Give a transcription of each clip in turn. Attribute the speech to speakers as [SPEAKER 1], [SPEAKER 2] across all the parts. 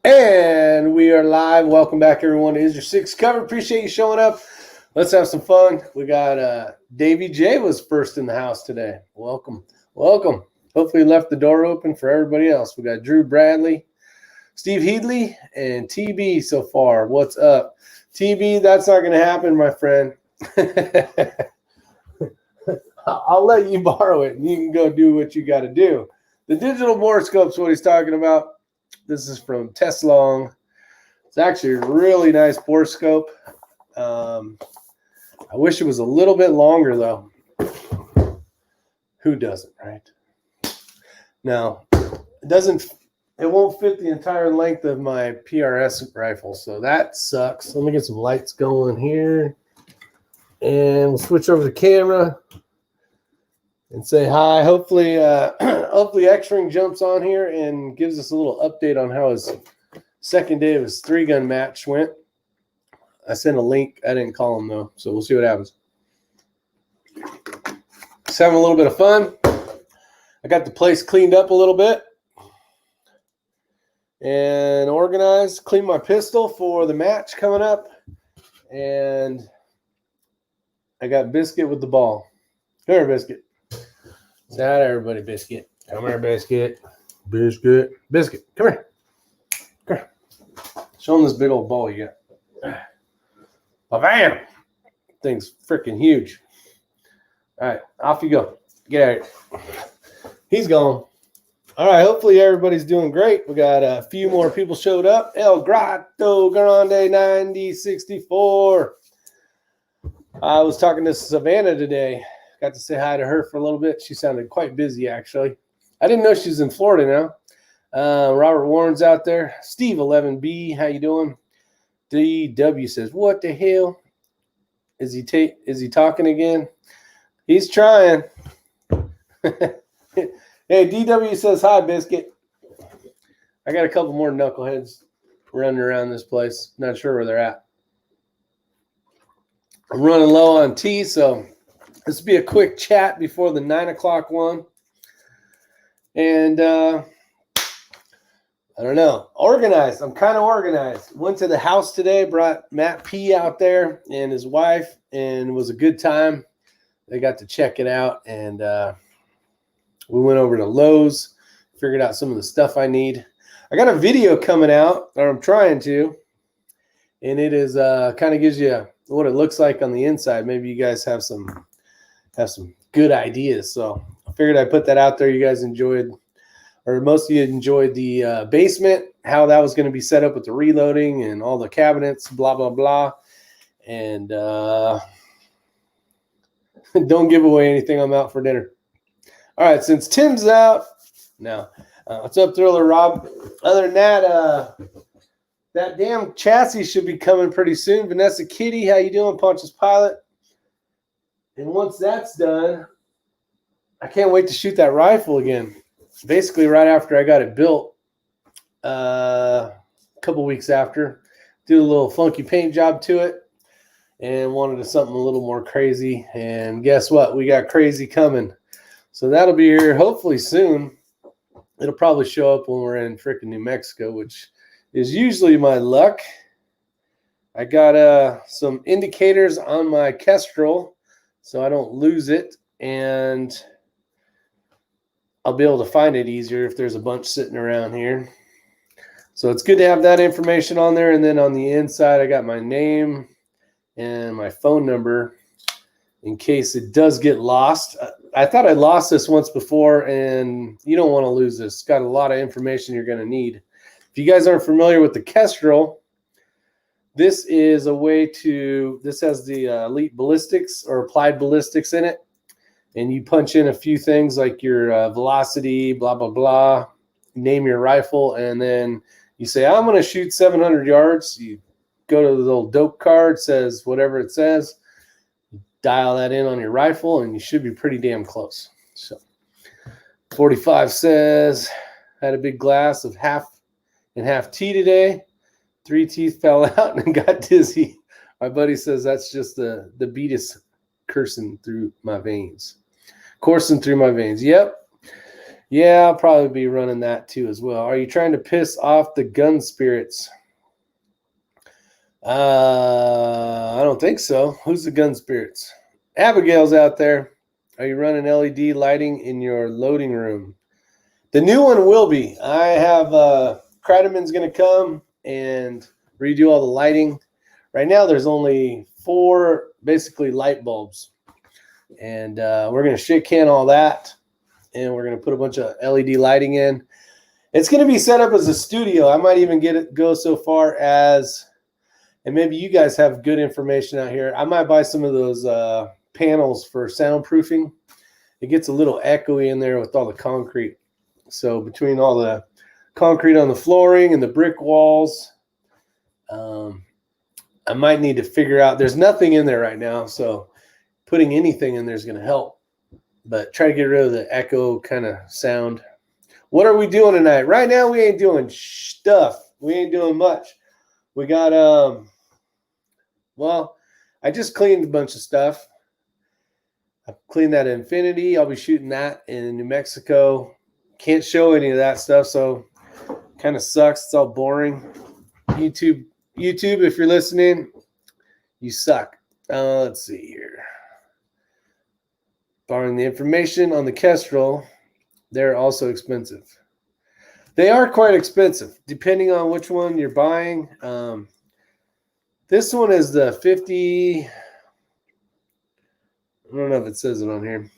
[SPEAKER 1] And we are live. Welcome back, everyone, to Is Your Six Covered. Appreciate you showing up. Let's have some fun. We got Davey J was first in the house today. Welcome. Hopefully left the door open for everybody else. We got Drew Bradley, Steve Headley, and TB so far. What's up? TB, that's not going to happen, my friend. I'll let you borrow it, and you can go do what you got to do. The digital borescope's what he's talking about. This is from Teslong. It's actually a really nice borescope. I wish it was a little bit longer, though. Who doesn't, right? No, it won't fit the entire length of my PRS rifle, so that sucks. Let me get some lights going here. And we'll switch over the camera and say hi. Hopefully X-Ring jumps on here and gives us a little update on how his second day of his 3-gun match went. I sent a link. I didn't call him, though, so we'll see what happens. Just having a little bit of fun. I got the place cleaned up a little bit and organized. Cleaned my pistol for the match coming up. And I got Biscuit with the ball. Come here, Biscuit. Say hi to everybody, Biscuit. Come here, Biscuit. Biscuit. Come here. Show them this big old ball you got. Bam! Thing's freaking huge. All right, off you go. Get out of here. He's gone. All right, hopefully everybody's doing great. We got a few more people showed up. El Grotto Grande 9064. I was talking to Savannah today. Got to say hi to her for a little bit. She sounded quite busy, actually. I didn't know she's in Florida now. Robert Warren's out there. Steve 11B, how you doing? DW says, what the hell? Is he talking again? He's trying. Hey, DW says, hi, Biscuit. I got a couple more knuckleheads running around this place. Not sure where they're at. I'm running low on tea, so this will be a quick chat before the 9 o'clock one. And I don't know. Organized. I'm kind of organized. Went to the house today, brought Matt P out there and his wife, and it was a good time. They got to check it out, and we went over to Lowe's, figured out some of the stuff I need. I got a video coming out, or I'm trying to, and it is kind of gives you what it looks like on the inside. Maybe you guys have some good ideas. So I figured I'd put that out there. You guys enjoyed, or most of you enjoyed the basement, how that was going to be set up with the reloading and all the cabinets, blah, blah, blah. And don't give away anything. I'm out for dinner. All right, since Tim's out, now, what's up, Thriller Rob? Other than that, that damn chassis should be coming pretty soon. Vanessa Kitty, how you doing? Pontius Pilot. And once that's done, I can't wait to shoot that rifle again. Basically, right after I got it built, a couple weeks after, did a little funky paint job to it and wanted something a little more crazy. And guess what? We got crazy coming. So that'll be here hopefully soon. It'll probably show up when we're in freaking New Mexico, which is usually my luck. I got some indicators on my Kestrel so I don't lose it, and I'll be able to find it easier if there's a bunch sitting around here. So it's good to have that information on there. And then on the inside, I got my name and my phone number in case it does get lost. I thought I lost this once before, and you don't want to lose this. It's got a lot of information you're going to need. If you guys aren't familiar with the Kestrel, this is a way to, this has the Elite Ballistics or Applied Ballistics in it. And you punch in a few things like your velocity, blah, blah, blah, name your rifle, and then you say, I'm going to shoot 700 yards. You go to the little dope card, says whatever it says. You dial that in on your rifle, and you should be pretty damn close. So 45 says, had a big glass of half and half tea today. 3 teeth fell out and got dizzy. My buddy says that's just the beatus coursing through my veins. Coursing through my veins. Yep. Yeah, I'll probably be running that too as well. Are you trying to piss off the gun spirits? I don't think so. Who's the gun spirits? Abigail's out there. Are you running LED lighting in your loading room? The new one will be. I have Kreideman's going to come and redo all the lighting. Right now, there's only 4 basically light bulbs, and we're going to shit can all that, and we're going to put a bunch of LED lighting in. It's going to be set up as a studio. I might even go so far as, and maybe you guys have good information out here, I might buy some of those panels for soundproofing. It gets a little echoey in there with all the concrete. So between all the concrete on the flooring and the brick walls, I might need to figure out, there's nothing in there right now, so putting anything in there is going to help. But try to get rid of the echo kind of sound. What are we doing tonight? Right now, we ain't doing stuff. We ain't doing much. We got, well, I just cleaned a bunch of stuff. I cleaned that Infinity. I'll be shooting that in New Mexico. Can't show any of that stuff, so kind of sucks. It's all boring. YouTube, if you're listening, you suck. Let's see here. Barring the information on the Kestrel, they're also expensive. They are quite expensive, depending on which one you're buying. This one is the 50. I don't know if it says it on here.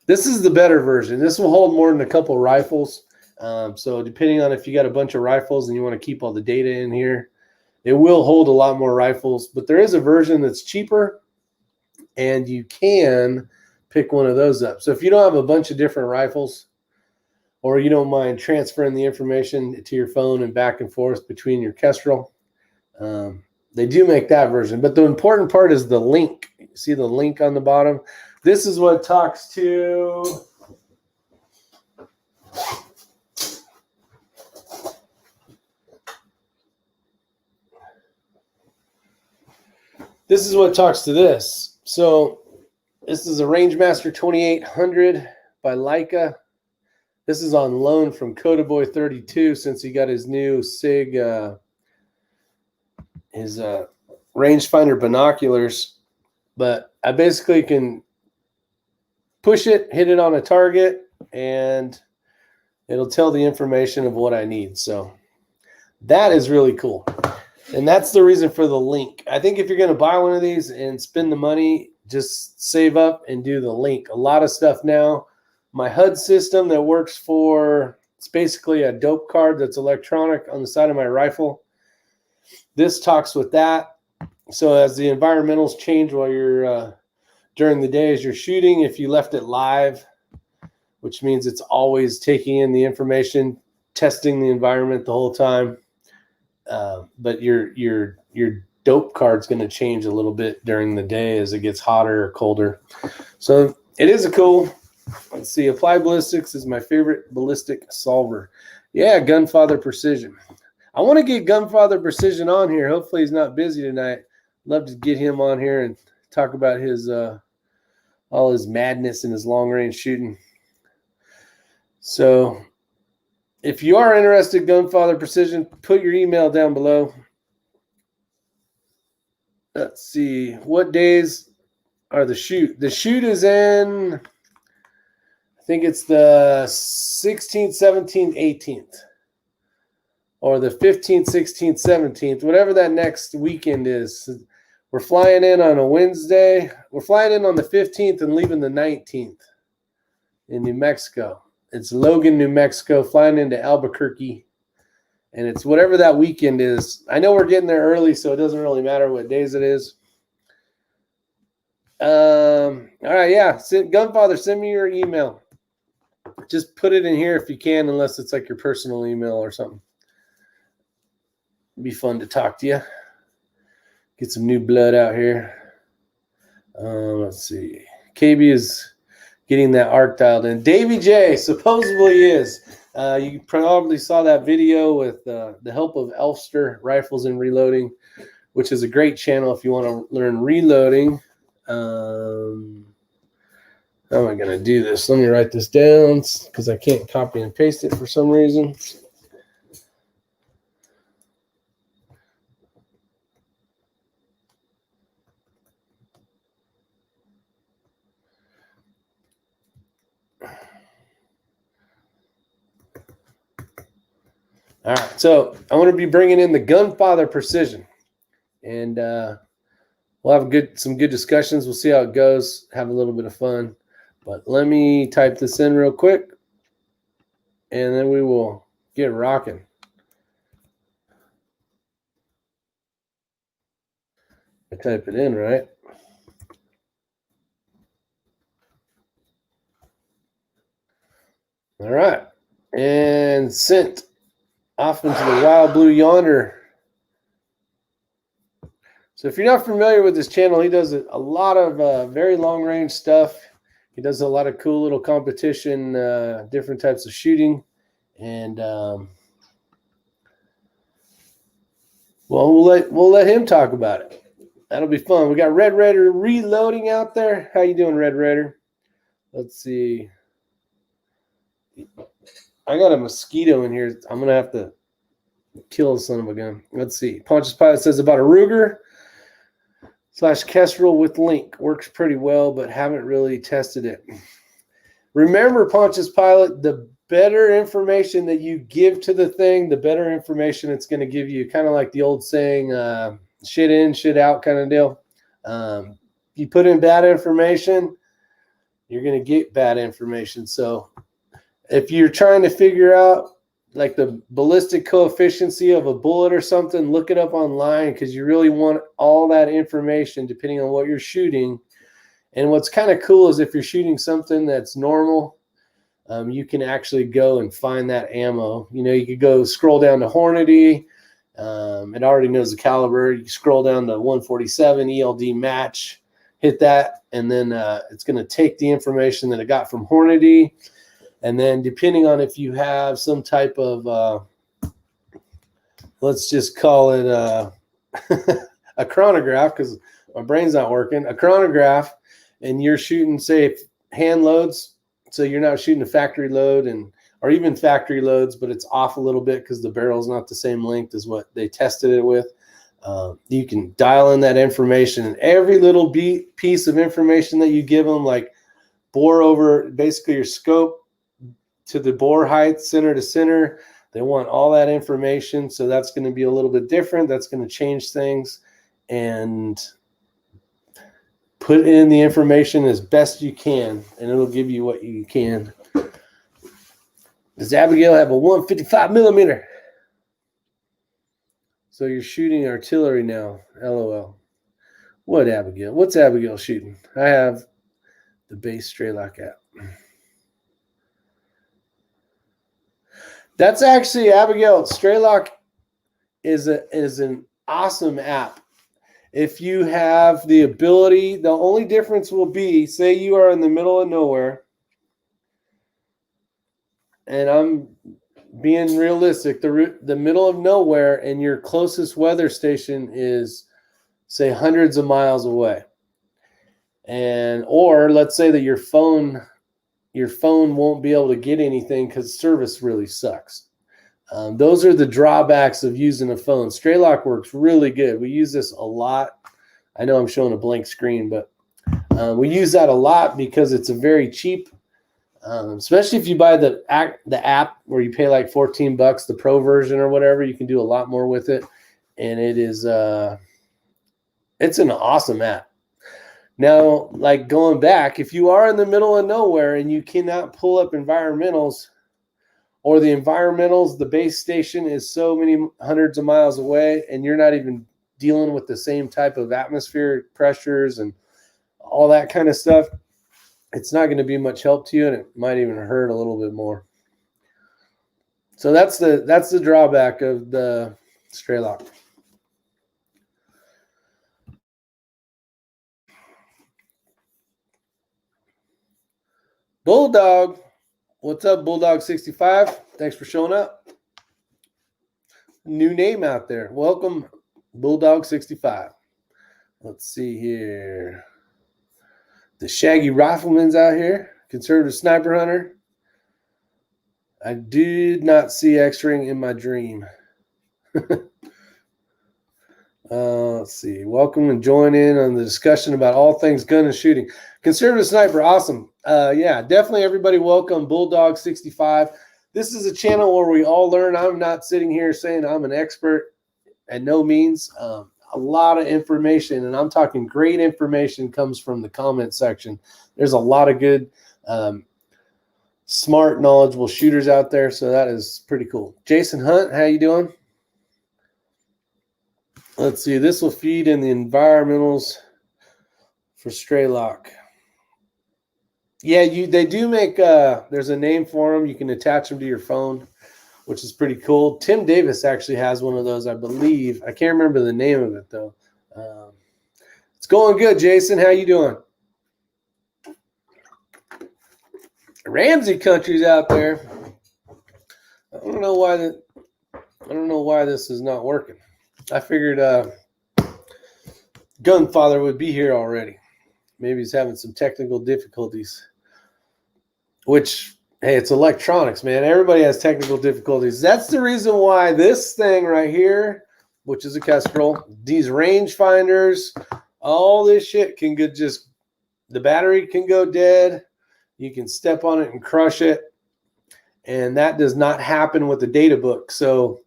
[SPEAKER 1] This is the better version. This will hold more than a couple rifles. So depending on if you got a bunch of rifles and you want to keep all the data in here, it will hold a lot more rifles. But there is a version that's cheaper, and you can pick one of those up. So if you don't have a bunch of different rifles, or you don't mind transferring the information to your phone and back and forth between your Kestrel, they do make that version. But the important part is the link. You see the link on the bottom? This is what talks to this. So this is a Rangemaster 2800 by Leica. This is on loan from Codaboy 32 since he got his new SIG, his rangefinder binoculars. But I basically can push it, hit it on a target, and it'll tell the information of what I need. So that is really cool. And that's the reason for the link. I think if you're going to buy one of these and spend the money, just save up and do the link. A lot of stuff now. My Hud system that works for, it's basically a dope card that's electronic on the side of my rifle. This talks with that. So as the environmentals change while you're during the day as you're shooting, if you left it live, which means it's always taking in the information, testing the environment the whole time. But your dope card's going to change a little bit during the day as it gets hotter or colder. So it is a cool. Let's see. Applied Ballistics is my favorite ballistic solver. Yeah, Gunfather Precision. I want to get Gunfather Precision on here. Hopefully he's not busy tonight. Love to get him on here and talk about his all his madness and his long range shooting. So if you are interested, Gunfather Precision, put your email down below. Let's see. What days are the shoot? The shoot is in, I think it's the 16th, 17th, 18th. Or the 15th, 16th, 17th. Whatever that next weekend is. We're flying in on a Wednesday. We're flying in on the 15th and leaving the 19th in New Mexico. It's Logan, New Mexico, flying into Albuquerque. And it's whatever that weekend is. I know we're getting there early, so it doesn't really matter what days it is. All right, yeah. Gunfather, send me your email. Just put it in here if you can, unless it's like your personal email or something. It'd be fun to talk to you. Get some new blood out here. Let's see. KB is getting that arc dialed in. Davey J supposedly is. You probably saw that video with the help of Elfster Rifles and Reloading, which is a great channel if you want to learn reloading. How am I going to do this? Let me write this down because I can't copy and paste it for some reason. All right, so I want to be bringing in the Gunfather Precision, and we'll have some good discussions. We'll see how it goes. Have a little bit of fun, but let me type this in real quick, and then we will get rocking. I type it in right. All right, and sent off into the wild blue yonder. So if you're not familiar with this channel, he does a lot of very long-range stuff. He does a lot of cool little competition, different types of shooting. And well, we'll let him talk about it. That'll be fun. We got Red Raider reloading out there. How you doing, Red Raider? Let's see. I got a mosquito in here. I'm going to have to kill the son of a gun. Let's see. Pontius Pilot says about a Ruger / Kestrel with Link. Works pretty well, but haven't really tested it. Remember, Pontius Pilot, the better information that you give to the thing, the better information it's going to give you. Kind of like the old saying, shit in, shit out kind of deal. You put in bad information, you're going to get bad information. So if you're trying to figure out like the ballistic coefficient of a bullet or something, look it up online because you really want all that information depending on what you're shooting. And what's kind of cool is if you're shooting something that's normal, you can actually go and find that ammo. You know, you could go scroll down to Hornady. It already knows the caliber. You scroll down to 147 ELD match, hit that, and then it's going to take the information that it got from Hornady. And then depending on if you have some type of, let's just call it a chronograph, because my brain's not working, a chronograph, and you're shooting, say, hand loads, so you're not shooting a factory load, or even factory loads, but it's off a little bit because the barrel's not the same length as what they tested it with. You can dial in that information, and every little piece of information that you give them, like bore over basically your scope to the bore height, center to center, they want all that information. So that's going to be a little bit different. That's going to change things, and put in the information as best you can, and it'll give you what you can. Does Abigail have a 155 millimeter? So you're shooting artillery now. LOL. What, Abigail? What's Abigail shooting? I have the base Straylock app. That's actually, Abigail, Straylock is an awesome app. If you have the ability, the only difference will be, say you are in the middle of nowhere, and I'm being realistic, the middle of nowhere, and your closest weather station is, say, hundreds of miles away. Or let's say that your phone won't be able to get anything because service really sucks. Those are the drawbacks of using a phone. Straylock works really good. We use this a lot. I know I'm showing a blank screen, but we use that a lot because it's a very cheap, especially if you buy the app where you pay like $14, the pro version or whatever. You can do a lot more with it, and it is it's an awesome app. Now, like going back, if you are in the middle of nowhere and you cannot pull up environmentals, or the base station is so many hundreds of miles away and you're not even dealing with the same type of atmospheric pressures and all that kind of stuff, it's not going to be much help to you, and it might even hurt a little bit more. So that's the drawback of the Straylock. Bulldog, what's up, Bulldog 65? Thanks for showing up. New name out there. Welcome, Bulldog 65. Let's see here. The Shaggy Rifleman's out here. Conservative Sniper Hunter. I did not see X-Ring in my dream. Let's see. Welcome and join in on the discussion about all things gun and shooting. Conservative Sniper, awesome. Yeah, definitely everybody welcome. Bulldog 65. This is a channel where we all learn. I'm not sitting here saying I'm an expert, at no means. A lot of information, and I'm talking great information, comes from the comment section. There's a lot of good, smart, knowledgeable shooters out there, so that is pretty cool. Jason Hunt, how you doing? Let's see. This will feed in the environmentals for stray lock. Yeah, they do make. There's a name for them. You can attach them to your phone, which is pretty cool. Tim Davis actually has one of those, I believe. I can't remember the name of it though. It's going good, Jason. How you doing? Ramsey country's out there. I don't know why this is not working. I figured Gunfather would be here already. Maybe he's having some technical difficulties. Which, hey, it's electronics, man. Everybody has technical difficulties. That's the reason why this thing right here, which is a Kestrel, these range finders, all this shit can get just, the battery can go dead. You can step on it and crush it. And that does not happen with the data book. So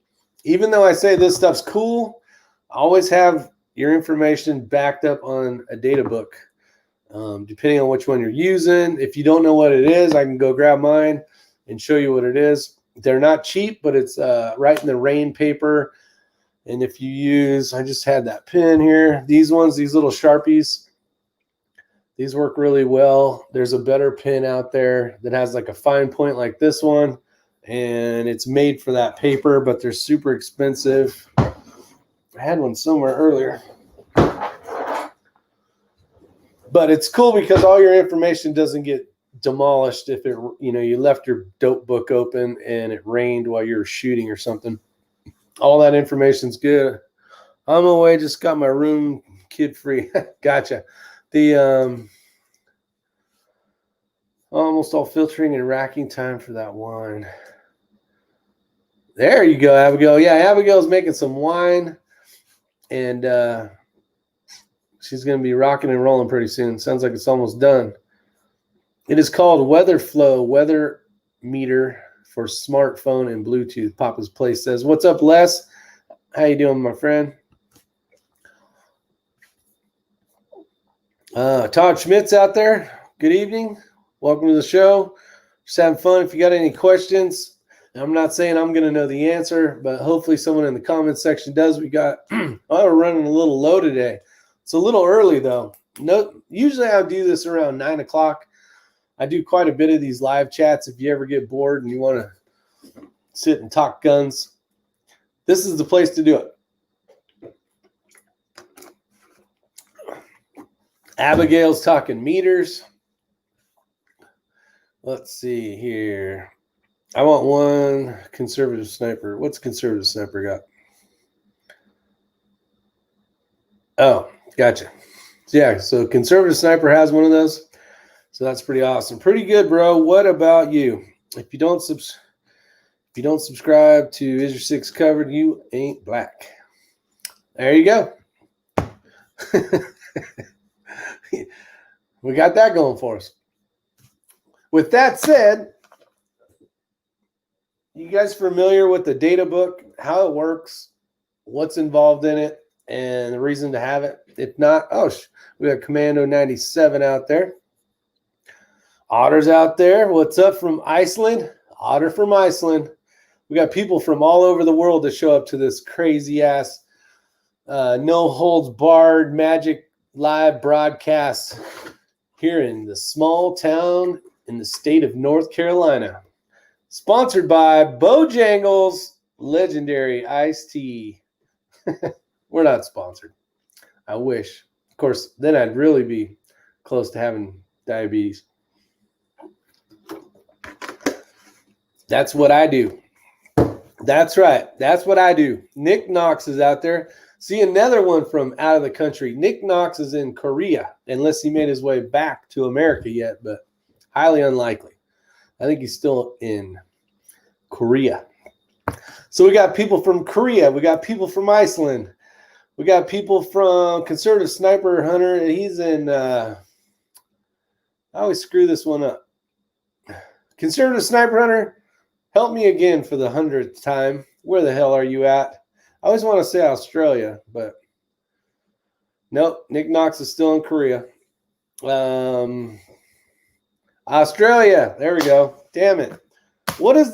[SPEAKER 1] even though I say this stuff's cool, always have your information backed up on a data book. Depending on which one you're using. If you don't know what it is, I can go grab mine and show you what it is. They're not cheap, but it's right in the rain paper. And if you use, I just had that pen here. These ones, these little Sharpies, these work really well. There's a better pen out there that has like a fine point like this one. And it's made for that paper, but they're super expensive. I had one somewhere earlier. But it's cool because all your information doesn't get demolished if you left your dope book open and it rained while you were shooting or something. All that information's good. I'm away, just got my room kid free. Gotcha. The almost all filtering and racking time for that wine. There you go, Abigail. Yeah, Abigail's making some wine, and she's going to be rocking and rolling pretty soon. Sounds like it's almost done. It is called Weather Flow Weather Meter for smartphone and Bluetooth. Papa's Place says, "What's up, Les? How you doing, my friend?" Todd Schmidt's out there. Good evening. Welcome to the show. Just having fun. If you got any questions, I'm not saying I'm going to know the answer, but hopefully someone in the comments section does. We got, we're running a little low today. It's a little early though. No, usually I do this around 9 o'clock. I do quite a bit of these live chats. If you ever get bored and you want to sit and talk guns, this is the place to do it. Abigail's talking meters. Let's see here. I want one conservative sniper. What's conservative sniper got? Oh, gotcha. Yeah, so conservative sniper has one of those. So that's pretty awesome. Pretty good, bro. What about you? If you don't subscribe to Is Your Six Covered, you ain't black. There you go. We got that going for us. With that said, you guys familiar with the data book, how it works, what's involved in it, and the reason to have it? If not, we got Commando 97 out there. Otter's out there. What's up from Iceland? Otter from Iceland. We got people from all over the world that show up to this crazy ass, no holds barred magic live broadcast here in the small town in the state of North Carolina. Sponsored by Bojangles Legendary Iced Tea. We're not sponsored. I wish. Of course, then I'd really be close to having diabetes. That's what I do. That's right. That's what I do. Nick Knox is out there. See, another one from out of the country. Nick Knox is in Korea, unless he made his way back to America yet, but highly unlikely. I think he's still in Korea. So we got people from Korea. We got people from Iceland. We got people from Conservative Sniper Hunter. He's in, I always screw this one up. Conservative Sniper Hunter, help me again for the 100th time. Where the hell are you at? I always want to say Australia, but nope. Nick Knox is still in Korea. Australia. There we go. Damn it. What is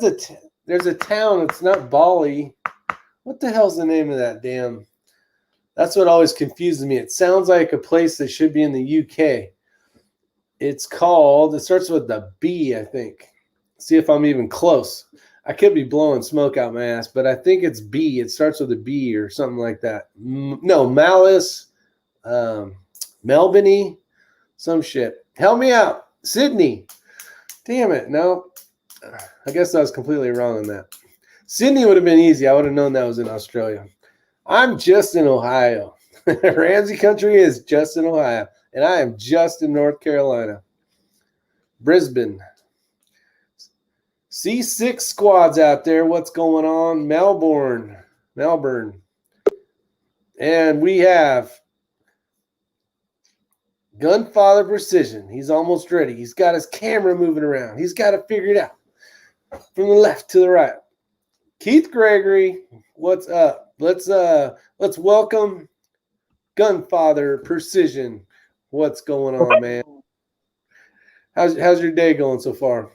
[SPEAKER 1] there's a town. It's not Bali. What the hell's the name of that damn? That's what always confuses me. It sounds like a place that should be in the UK. It's called, it starts with the B, I think. See if I'm even close. I could be blowing smoke out my ass, but I think it's B. It starts with a B or something like that. No, Malice, Melbourne, some shit. Help me out. Sydney. Damn it. No, I guess I was completely wrong on that. Sydney would have been easy. I would have known that was in Australia. I'm just in Ohio. Ramsey country is just in Ohio, and I am just in North Carolina. Brisbane. C6 squads out there. What's going on? Melbourne. And we have Gunfather Precision. He's almost ready. He's got his camera moving around. He's got to figure it out from the left to the right. Keith Gregory, what's up? Let's welcome Gunfather Precision. What's going on, man? How's your day going so far?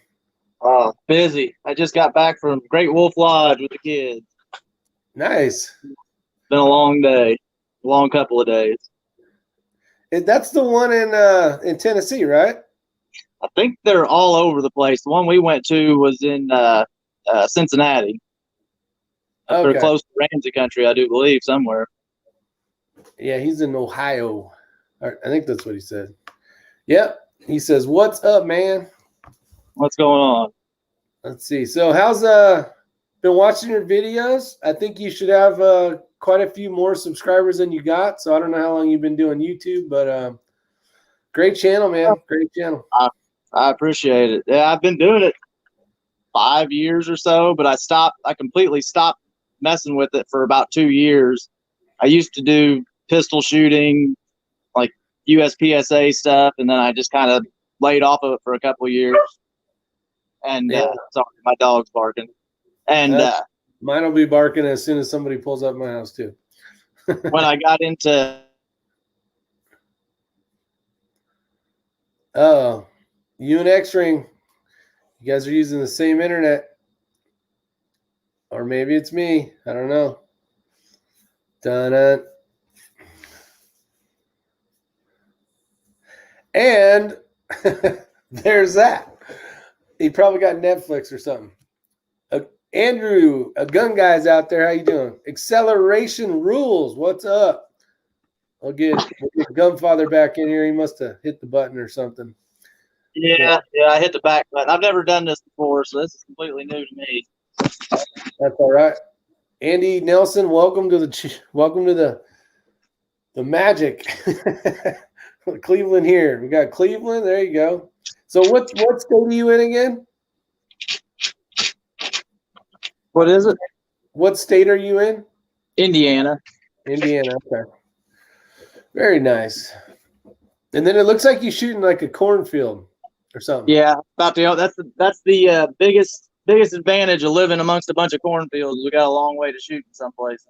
[SPEAKER 2] Busy. I just got back from Great Wolf Lodge with the kids.
[SPEAKER 1] Nice.
[SPEAKER 2] Been a long day, a long couple of days.
[SPEAKER 1] That's the one in Tennessee, right?
[SPEAKER 2] I think they're all over the place. The one we went to was in Cincinnati.
[SPEAKER 1] Okay.
[SPEAKER 2] They're close to Ramsey country, I do believe, somewhere.
[SPEAKER 1] Yeah, he's in Ohio. I think that's what he said. Yep. He says, "What's up, man?
[SPEAKER 2] What's going on?"
[SPEAKER 1] Let's see. So how's been watching your videos? I think you should have quite a few more subscribers than you got. So I don't know how long you've been doing YouTube, but great channel, man. Great channel.
[SPEAKER 2] I appreciate it. Yeah, I've been doing it 5 years or so, but I completely stopped messing with it for about 2 years. I used to do pistol shooting, like USPSA stuff, and then I just kind of laid off of it for a couple of years. And sorry, my dog's barking. And
[SPEAKER 1] mine will be barking as soon as somebody pulls up my house too.
[SPEAKER 2] when I got into
[SPEAKER 1] you and X-Ring, you guys are using the same internet. Or maybe it's me. I don't know. Dun-dun. And there's that. He probably got Netflix or something. Andrew, a gun guy's out there. How you doing? Acceleration rules. What's up? We'll get Gunfather back in here. He must have hit the button or something.
[SPEAKER 2] Yeah, I hit the back button. I've never done this before, so this is completely new to me.
[SPEAKER 1] That's all right. Andy Nelson, welcome to the magic. Cleveland here. We got Cleveland. There you go. So what state are you in again?
[SPEAKER 2] What is it?
[SPEAKER 1] What state are you in?
[SPEAKER 2] Indiana.
[SPEAKER 1] Indiana. Okay. Very nice. And then it looks like you're shooting like a cornfield or something.
[SPEAKER 2] Yeah, that's the biggest advantage of living amongst a bunch of cornfields. We got a long way to shoot in some places.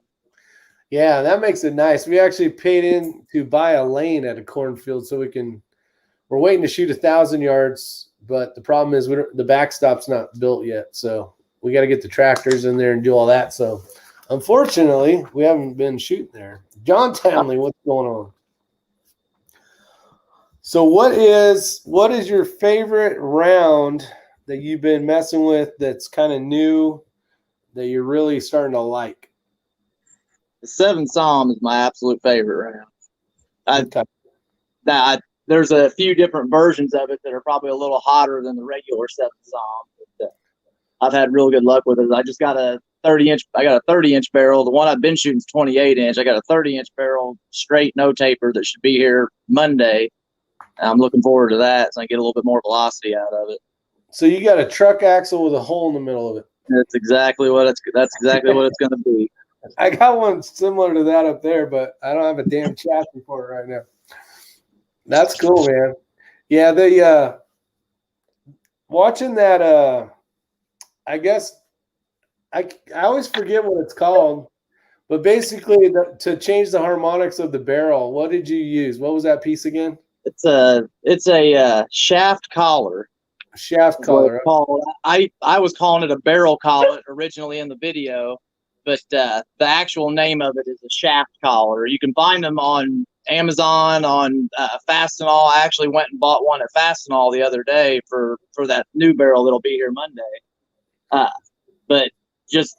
[SPEAKER 1] Yeah, that makes it nice. We actually paid in to buy a lane at a cornfield so we're waiting to shoot 1,000 yards, but the problem is the backstop's not built yet. So we got to get the tractors in there and do all that. So unfortunately, we haven't been shooting there. John Townley, what's going on? So what is your favorite round that you've been messing with that's kind of new that you're really starting to like?
[SPEAKER 2] The 7 Psalm is my absolute favorite round. There's a few different versions of it that are probably a little hotter than the regular 7 Psalm. But I've had real good luck with it. I just got a 30-inch. I got a 30-inch barrel. The one I've been shooting is 28-inch. I got a 30-inch barrel, straight, no taper, that should be here Monday. I'm looking forward to that, so I get a little bit more velocity out of it.
[SPEAKER 1] So you got a truck axle with a hole in the middle of it.
[SPEAKER 2] That's exactly what it's going to be.
[SPEAKER 1] I got one similar to that up there, but I don't have a damn chassis for it right now. That's cool, man. Yeah, the watching that. I guess I always forget what it's called, but basically to change the harmonics of the barrel, what did you use? What was that piece again?
[SPEAKER 2] It's a shaft collar.
[SPEAKER 1] Shaft collar.
[SPEAKER 2] I was calling it a barrel collar originally in the video, but the actual name of it is a shaft collar. You can find them on Amazon, on Fastenal. I actually went and bought one at Fastenal the other day for that new barrel that'll be here Monday. But just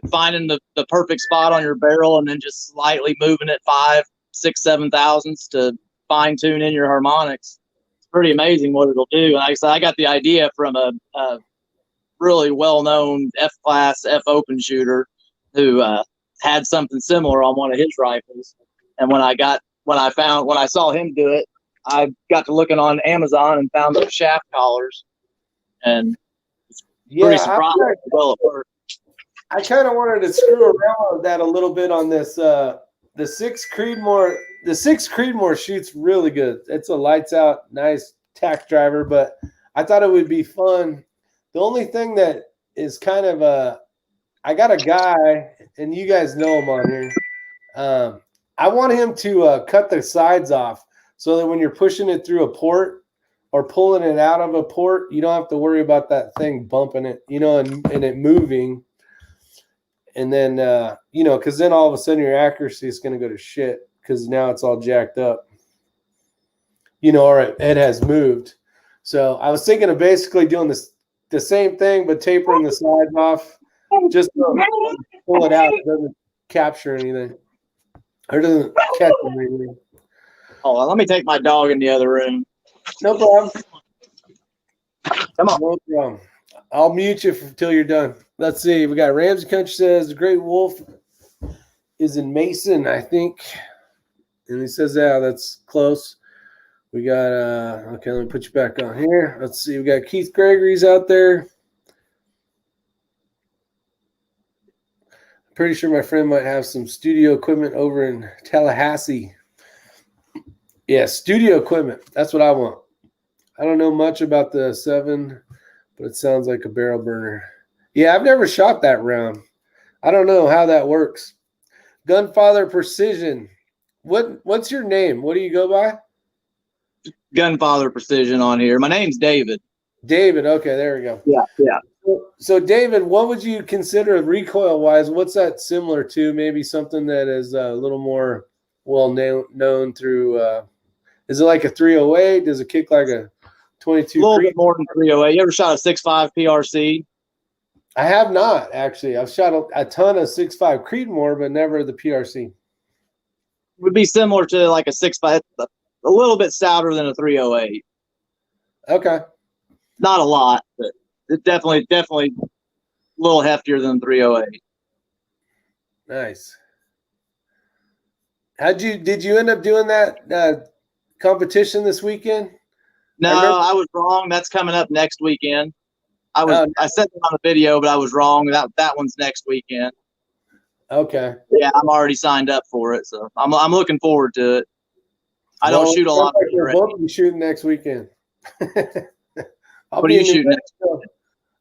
[SPEAKER 2] finding the perfect spot on your barrel and then just slightly moving it 5, 6, 7 thousandths to fine tune in your harmonics. It's pretty amazing what it'll do. And like I said, I got the idea from a really well-known F-class F-open shooter who had something similar on one of his rifles. And when I saw him do it, I got to looking on Amazon and found those shaft collars, and pretty surprised how well it worked.
[SPEAKER 1] I kind of wanted to screw around with that a little bit on this. The 6 Creedmoor. The 6 Creedmoor shoots really good. It's a lights out, nice tack driver, but I thought it would be fun. The only thing that is kind of I got a guy, and you guys know him on here. I want him to cut the sides off so that when you're pushing it through a port or pulling it out of a port, you don't have to worry about that thing bumping it, and it moving. And then, because then all of a sudden your accuracy is going to go to shit because now it's all jacked up. Or it has moved. So I was thinking of basically doing the same thing, but tapering the sides off just to pull it out. It doesn't capture anything. Or doesn't catch anything.
[SPEAKER 2] Hold on, let me take my dog in the other room.
[SPEAKER 1] No problem.
[SPEAKER 2] Come on.
[SPEAKER 1] No problem. I'll mute you until you're done. Let's see. We got Ramsey Country says the Great Wolf is in Mason, I think. And he says, yeah, that's close. We got, okay, let me put you back on here. Let's see. We got Keith Gregory's out there. Pretty sure my friend might have some studio equipment over in Tallahassee. Yeah, studio equipment. That's what I want. I don't know much about the 7, but it sounds like a barrel burner. Yeah, I've never shot that round. I don't know how that works. Gunfather Precision. What's your name? What do you go by?
[SPEAKER 2] Gunfather Precision on here. My name's David.
[SPEAKER 1] David. Okay, there we go.
[SPEAKER 2] Yeah.
[SPEAKER 1] So David, what would you consider recoil-wise? What's that similar to? Maybe something that is a little more well-known through is it like a 308? Does it kick like a 22?
[SPEAKER 2] A little bit more than 308. You ever shot a 6.5 PRC?
[SPEAKER 1] I have not, actually. I've shot a ton of 6.5 Creedmoor, but never the PRC.
[SPEAKER 2] Would be similar to like a 6.5, a little bit stouter than a 308.
[SPEAKER 1] Okay.
[SPEAKER 2] Not a lot, but it's definitely a little heftier than 308.
[SPEAKER 1] Nice. Did you end up doing that competition this weekend?
[SPEAKER 2] No, I was wrong. That's coming up next weekend. I said it on the video, but I was wrong. That one's next weekend.
[SPEAKER 1] Okay.
[SPEAKER 2] Yeah, I'm already signed up for it, so I'm looking forward to it. I don't shoot a lot.
[SPEAKER 1] We're both be shooting next weekend.
[SPEAKER 2] What are you shooting next?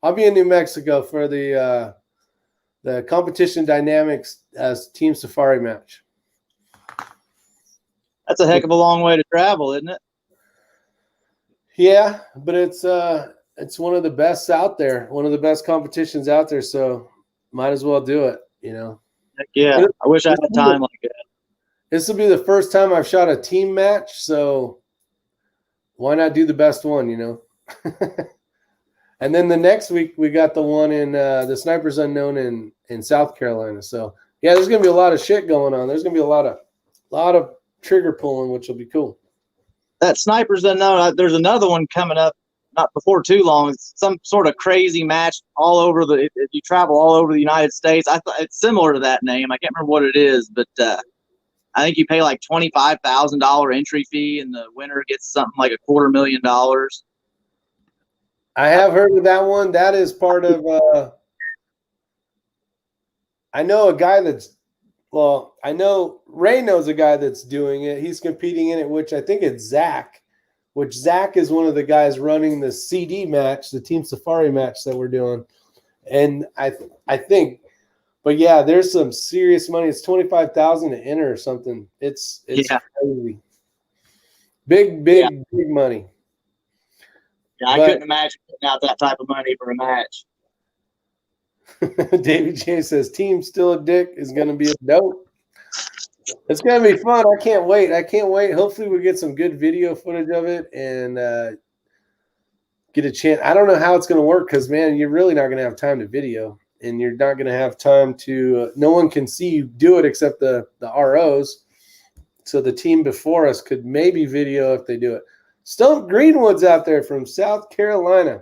[SPEAKER 1] I'll be in New Mexico for the competition dynamics team safari match.
[SPEAKER 2] That's a heck of a long way to travel, isn't it?
[SPEAKER 1] Yeah, but it's one of the best out there, one of the best competitions out there. So might as well do it,
[SPEAKER 2] Heck yeah, I wish I had time like that.
[SPEAKER 1] This will be the first time I've shot a team match, so why not do the best one, And then the next week we got the one in the Snipers Unknown in South Carolina. So yeah, there's gonna be a lot of shit going on. There's gonna be a lot of trigger pulling, which will be cool.
[SPEAKER 2] That Snipers Unknown, there's another one coming up not before too long. It's some sort of crazy match all over the. If you travel all over the United States, I thought it's similar to that name. I can't remember what it is, but I think you pay like $25,000 entry fee, and the winner gets something like $250,000.
[SPEAKER 1] I have heard of that one. That is part of. I know a guy that's. Well, I know Ray knows a guy that's doing it. He's competing in it, which I think it's Zach. Which Zach is one of the guys running the CD match, the Team Safari match that we're doing, and I think. But yeah, there's some serious money. It's $25,000 to enter or something. It's crazy. Big money.
[SPEAKER 2] Yeah, I couldn't imagine putting out that type of money for a match.
[SPEAKER 1] David J says, "Team Still a Dick is going to be a dope." It's going to be fun. I can't wait. Hopefully we get some good video footage of it and get a chance. I don't know how it's going to work because, man, you're really not going to have time to video. And you're not going to have time to no one can see you do it except the ROs. So the team before us could maybe video if they do it. Stump Greenwood's out there from South Carolina.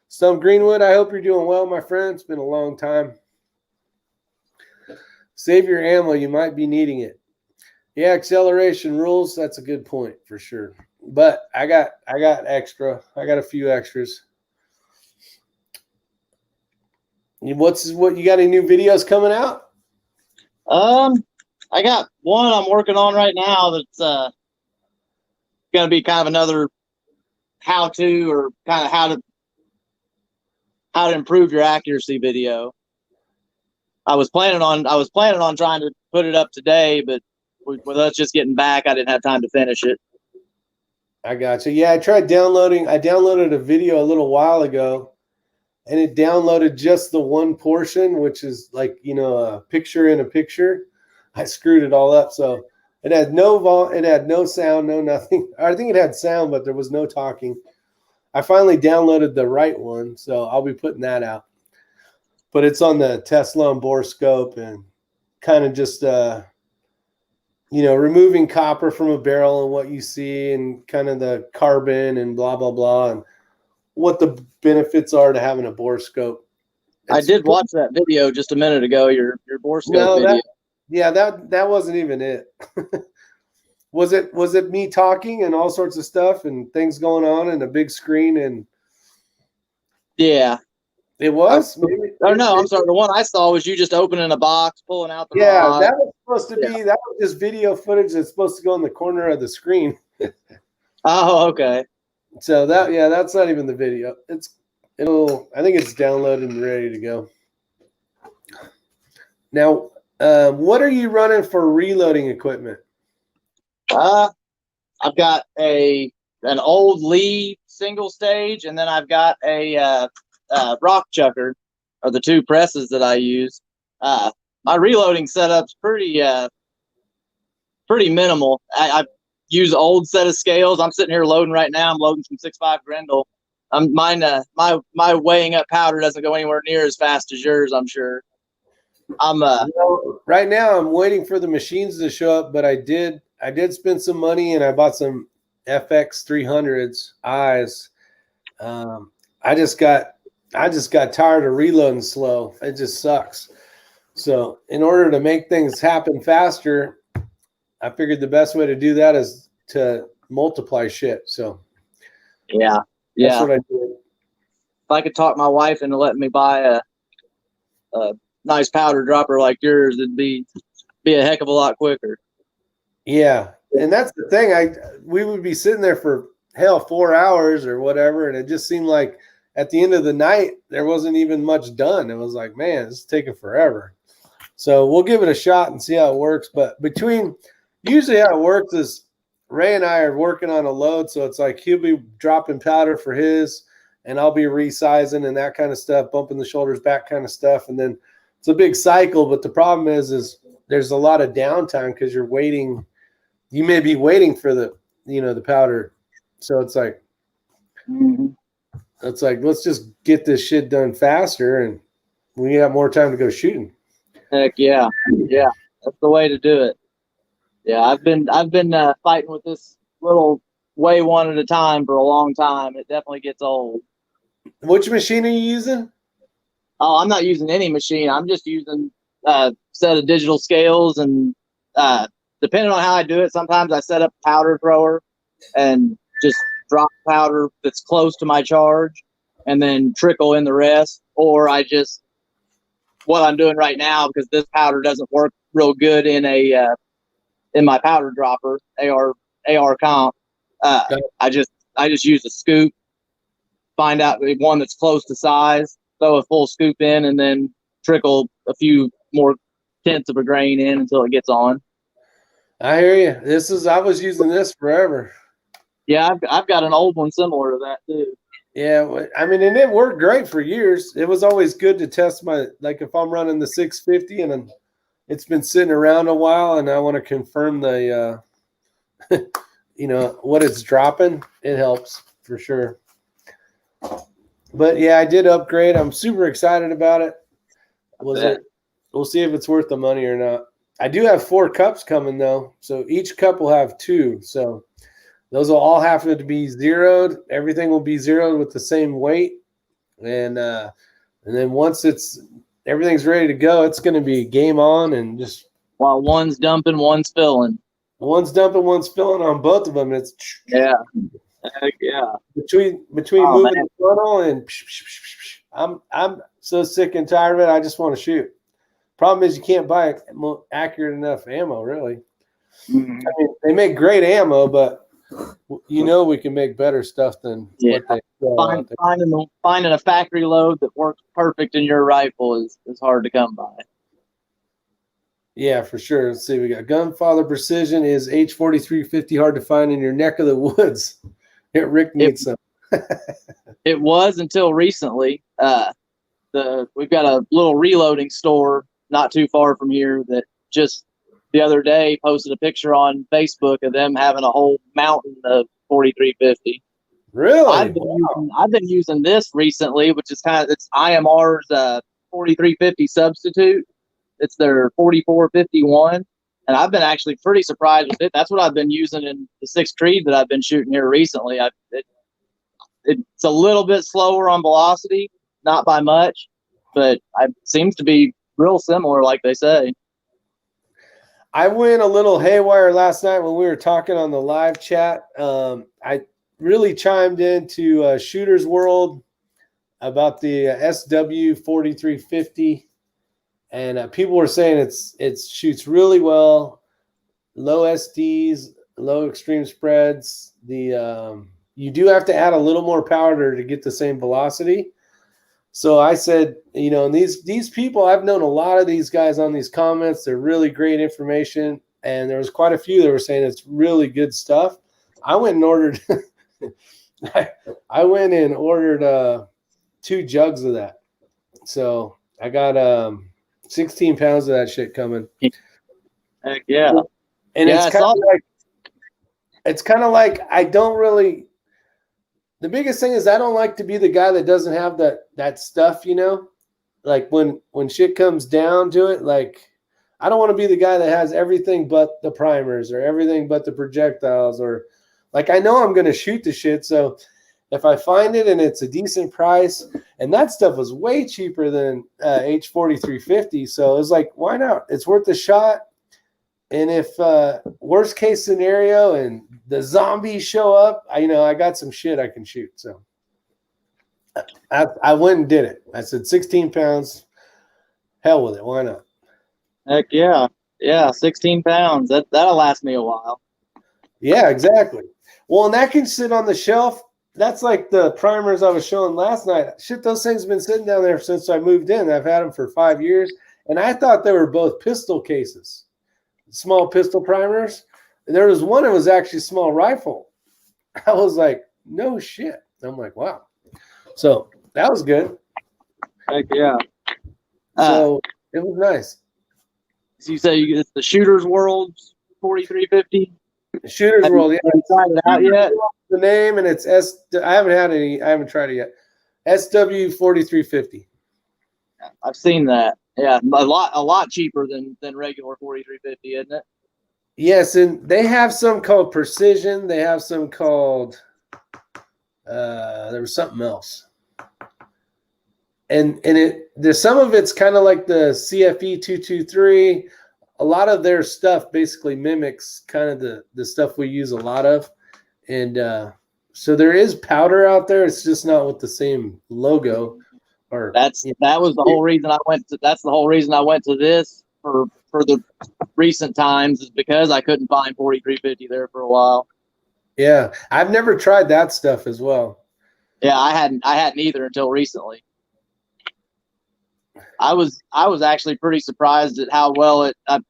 [SPEAKER 1] Stump Greenwood, I hope you're doing well, my friend. It's been a long time. Save your ammo. You might be needing it. Yeah, acceleration rules. That's a good point for sure. But I got extra. I got a few extras. What you got? Any new videos coming out?
[SPEAKER 2] I got one I'm working on right now that's going to be kind of another how-to or kind of how to improve your accuracy video. I was planning on trying to put it up today, but with us just getting back, I didn't have time to finish it.
[SPEAKER 1] I got you. Yeah, I tried downloading. I downloaded a video a little while ago. And it downloaded just the one portion, which is like, a picture in a picture. I screwed it all up. So it had it had no sound, no nothing. I think it had sound, but there was no talking. I finally downloaded the right one, so I'll be putting that out. But it's on the Tesla and borescope and kind of just, removing copper from a barrel and what you see and kind of the carbon and blah, blah, blah. And what the benefits are to having a borescope.
[SPEAKER 2] I did watch that video just a minute ago. Your borescope video.
[SPEAKER 1] That wasn't even it. Was it me talking and all sorts of stuff and things going on and a big screen and?
[SPEAKER 2] Yeah,
[SPEAKER 1] it was.
[SPEAKER 2] I'm sorry. The one I saw was you just opening a box, pulling out the.
[SPEAKER 1] Yeah, that was supposed to be. That was just video footage that's supposed to go in the corner of the screen.
[SPEAKER 2] Oh, okay.
[SPEAKER 1] So that's not even the video. I think it's downloaded and ready to go. Now, what are you running for reloading equipment?
[SPEAKER 2] I've got an old Lee single stage, and then I've got a rock chucker, are the two presses that I use. My reloading setup's pretty minimal. I use an old set of scales. I'm sitting here loading right now. I'm loading some 6.5 Grendel. My weighing up powder doesn't go anywhere near as fast as yours, I'm sure.
[SPEAKER 1] Right now I'm waiting for the machines to show up, but I did spend some money and I bought some FX 300s eyes. I just got tired of reloading slow. It just sucks. So in order to make things happen faster, I figured the best way to do that is to multiply shit. So
[SPEAKER 2] yeah,
[SPEAKER 1] that's what I did.
[SPEAKER 2] If I could talk my wife into letting me buy a nice powder dropper like yours, it'd be a heck of a lot quicker.
[SPEAKER 1] Yeah, and that's the thing. We would be sitting there for 4 hours or whatever, and it just seemed like at the end of the night there wasn't even much done. It was like, man, this is taking forever. So we'll give it a shot and see how it works. But usually how it works is Ray and I are working on a load, so it's like he'll be dropping powder for his, and I'll be resizing and that kind of stuff, bumping the shoulders back kind of stuff, and then it's a big cycle. But the problem is there's a lot of downtime because you're waiting. You may be waiting for the powder, so it's like let's just get this shit done faster, and we got more time to go shooting.
[SPEAKER 2] Heck yeah, that's the way to do it. Yeah, I've been fighting with this little weigh one at a time for a long time, it definitely gets old.
[SPEAKER 1] Which machine are you using?
[SPEAKER 2] Oh, I'm not using any machine. I'm just using a set of digital scales, and depending on how I do it, sometimes I set up a powder thrower and just drop powder that's close to my charge and then trickle in the rest. Or I just, what I'm doing right now, because this powder doesn't work real good in my powder dropper, AR comp, I just use a scoop, find out one that's close to size, throw a full scoop in, and then trickle a few more tenths of a grain in until it gets on.
[SPEAKER 1] I hear you. I was using this forever.
[SPEAKER 2] Yeah, I've got an old one similar to that too.
[SPEAKER 1] Yeah, I mean, and it worked great for years. It was always good to test like if I'm running the 650 and it's been sitting around a while and I want to confirm the, what it's dropping, it helps for sure. But yeah, I did upgrade. I'm super excited about it. We'll see if it's worth the money or not. I do have 4 cups coming though. So each cup will have 2. So those will all have to be zeroed. Everything will be zeroed with the same weight. And then once everything's ready to go, it's going to be game on and just.
[SPEAKER 2] While one's dumping, one's filling.
[SPEAKER 1] One's dumping, one's filling on both of them. It's
[SPEAKER 2] yeah. Heck yeah.
[SPEAKER 1] Between moving the funnel and I'm so sick and tired of it. I just want to shoot. Problem is you can't buy accurate enough ammo, really. Mm-hmm. I mean, they make great ammo, but we can make better stuff than what they sell.
[SPEAKER 2] Finding a factory load that works perfect in your rifle is hard to come by.
[SPEAKER 1] Yeah, for sure. Let's see. We got Gunfather Precision. Is H4350 hard to find in your neck of the woods? Rick needs some.
[SPEAKER 2] It was until recently. We've got a little reloading store not too far from here that just the other day posted a picture on Facebook of them having a whole mountain of 4350.
[SPEAKER 1] Really?
[SPEAKER 2] I've been using this recently, which is it's IMR's 4350 substitute. It's their 4451, and I've been actually pretty surprised with it. That's what I've been using in the 6th Creed that I've been shooting here recently. It's a little bit slower on velocity, not by much, but it seems to be real similar, like they say.
[SPEAKER 1] I went a little haywire last night when we were talking on the live chat. I really chimed into Shooter's World about the SW 4350. And people were saying it shoots really well, low SDs, low extreme spreads. You do have to add a little more powder to get the same velocity. So I said, and these people, I've known a lot of these guys on these comments. They're really great information, and there was quite a few that were saying it's really good stuff. I went and ordered. I went and ordered 2 jugs of that. So I got 16 pounds of that shit coming.
[SPEAKER 2] Heck yeah.
[SPEAKER 1] And it's kind of like I don't really. The biggest thing is I don't like to be the guy that doesn't have that stuff, like when shit comes down to it, like I don't want to be the guy that has everything but the primers or everything but the projectiles, or like I know I'm going to shoot the shit. So if I find it and it's a decent price, and that stuff was way cheaper than H4350. So it's like, why not? It's worth a shot. And if worst case scenario and the zombies show up, I got some shit I can shoot. So I went and did it. I said 16 pounds. Hell with it. Why not?
[SPEAKER 2] Heck yeah. Yeah, 16 pounds. That'll last me a while.
[SPEAKER 1] Yeah, exactly. Well, and that can sit on the shelf. That's like the primers I was showing last night. Shit, those things have been sitting down there since I moved in. I've had them for 5 years. And I thought they were both pistol cases. Small pistol primers. And there was one that was actually small rifle. I was like, no shit. I'm like, wow. So that was good.
[SPEAKER 2] Heck yeah.
[SPEAKER 1] So it was nice.
[SPEAKER 2] So you say it's the Shooter's World 4350?
[SPEAKER 1] Shooter's World, yeah.
[SPEAKER 2] Have you tried it out yet?
[SPEAKER 1] The name, and it's I haven't tried it yet. SW 4350.
[SPEAKER 2] I've seen that. Yeah, a lot cheaper than regular 4350, isn't it?
[SPEAKER 1] Yes, and they have some called precision. They have some called there was something else. And there's some of it's kind of like the CFE 223. A lot of their stuff basically mimics kind of the stuff we use a lot of. And so there is powder out there. It's just not with the same logo. Or
[SPEAKER 2] That was the whole reason I went to. That's the whole reason I went to this for the recent times, is because I couldn't find 4350 there for a while.
[SPEAKER 1] Yeah, I've never tried that stuff as well.
[SPEAKER 2] Yeah, I hadn't either until recently. I was actually pretty surprised at how well it. As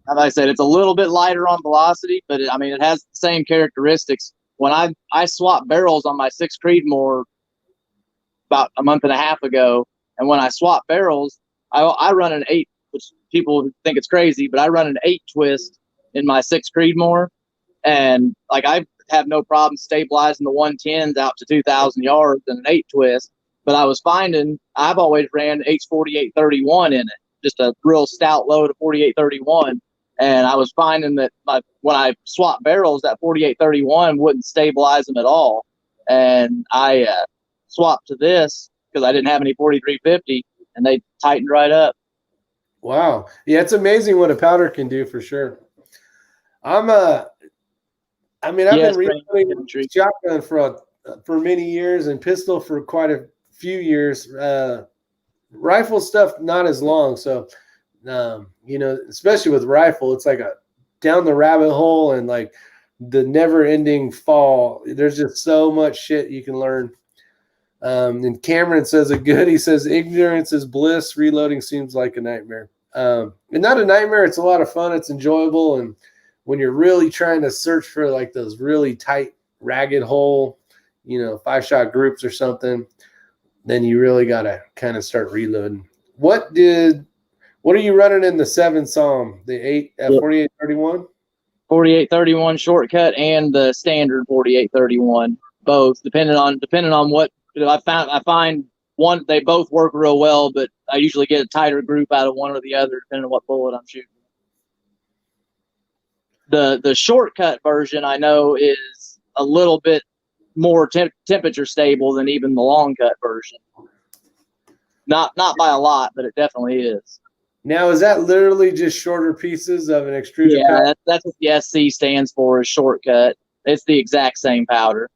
[SPEAKER 2] I said, it's a little bit lighter on velocity, but it has the same characteristics. When I swapped barrels on my 6 Creedmoor about a month and a half ago, and when I swap barrels, I run an 8, which people think it's crazy, but I run an 8 twist in my 6 Creedmoor, and like I have no problem stabilizing the 110s out to 2,000 yards in an 8 twist. But I was finding I've always ran H4831 in it, just a real stout load of 4831. And I was finding that when I swapped barrels, that 4831 wouldn't stabilize them at all. And I swapped to this because I didn't have any 4350, and they tightened right up.
[SPEAKER 1] Wow. Yeah, it's amazing what a powder can do for sure. I've been reloading shotgun for many years and pistol for quite a few years. Rifle stuff not as long. So, especially with rifle, it's like a down the rabbit hole and like the never-ending fall. There's just so much shit you can learn. And Cameron says it good. He says ignorance is bliss. Reloading seems like a nightmare. And not a nightmare. It's a lot of fun. It's enjoyable. And when you're really trying to search for like those really tight, ragged hole, 5-shot groups or something, then you really got to kind of start reloading. What are you running in the 7 Psalm? The 4831?
[SPEAKER 2] 4831 shortcut and the standard 4831, both depending on what I find one, they both work real well, but I usually get a tighter group out of one or the other depending on what bullet I'm shooting. The shortcut version I know is a little bit more temperature stable than even the long cut version. Not by a lot, but it definitely is.
[SPEAKER 1] Now, is that literally just shorter pieces of an extruded powder?
[SPEAKER 2] Yeah, that's what the SC stands for, is shortcut. It's the exact same powder.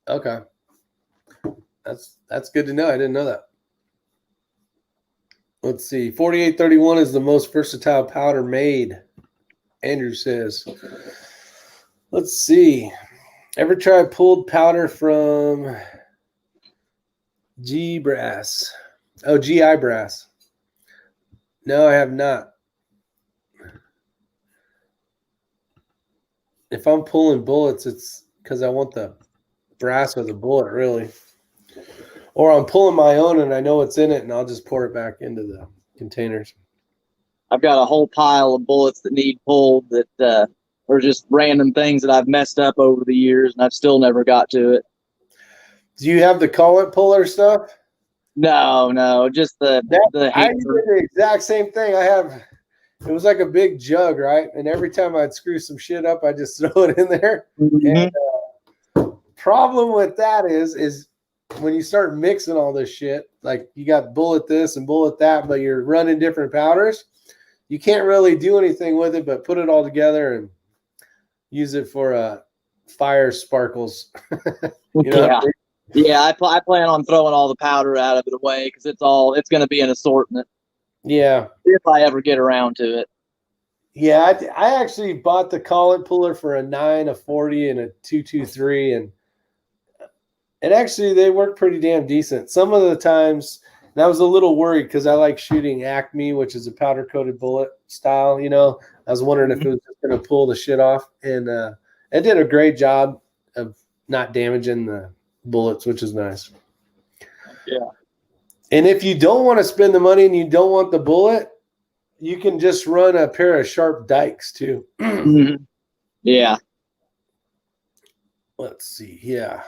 [SPEAKER 1] Okay. That's good to know. I didn't know that. Let's see. 4831 is the most versatile powder made, Andrew says. Let's see. Ever try pulled powder from GI brass? No, I have not. If I'm pulling bullets, it's because I want the brass or the bullet, really. Or I'm pulling my own and I know what's in it, and I'll just pour it back into the containers.
[SPEAKER 2] I've got a whole pile of bullets that need pulled that are just random things that I've messed up over the years, and I've still never got to it.
[SPEAKER 1] Do you have the cullet puller stuff?
[SPEAKER 2] No, just the
[SPEAKER 1] I did the exact same thing. It was like a big jug, right? And every time I'd screw some shit up, I just throw it in there.
[SPEAKER 2] Mm-hmm.
[SPEAKER 1] And problem with that is when you start mixing all this shit, like you got bullet this and bullet that, but you're running different powders, you can't really do anything with it but put it all together and use it for fire sparkles.
[SPEAKER 2] Yeah, I plan on throwing all the powder out of it away because it's going to be an assortment.
[SPEAKER 1] Yeah,
[SPEAKER 2] if I ever get around to it.
[SPEAKER 1] Yeah, I actually bought the collet puller for a 9, a 40, and a 223, and actually they work pretty damn decent. Some of the times, and I was a little worried because I like shooting Acme, which is a powder coated bullet style. I was wondering if it was just going to pull the shit off, and it did a great job of not damaging the bullets, which is nice.
[SPEAKER 2] Yeah.
[SPEAKER 1] And if you don't want to spend the money and you don't want the bullet, you can just run a pair of sharp dikes too.
[SPEAKER 2] Mm-hmm. Yeah.
[SPEAKER 1] Let's see. Yeah.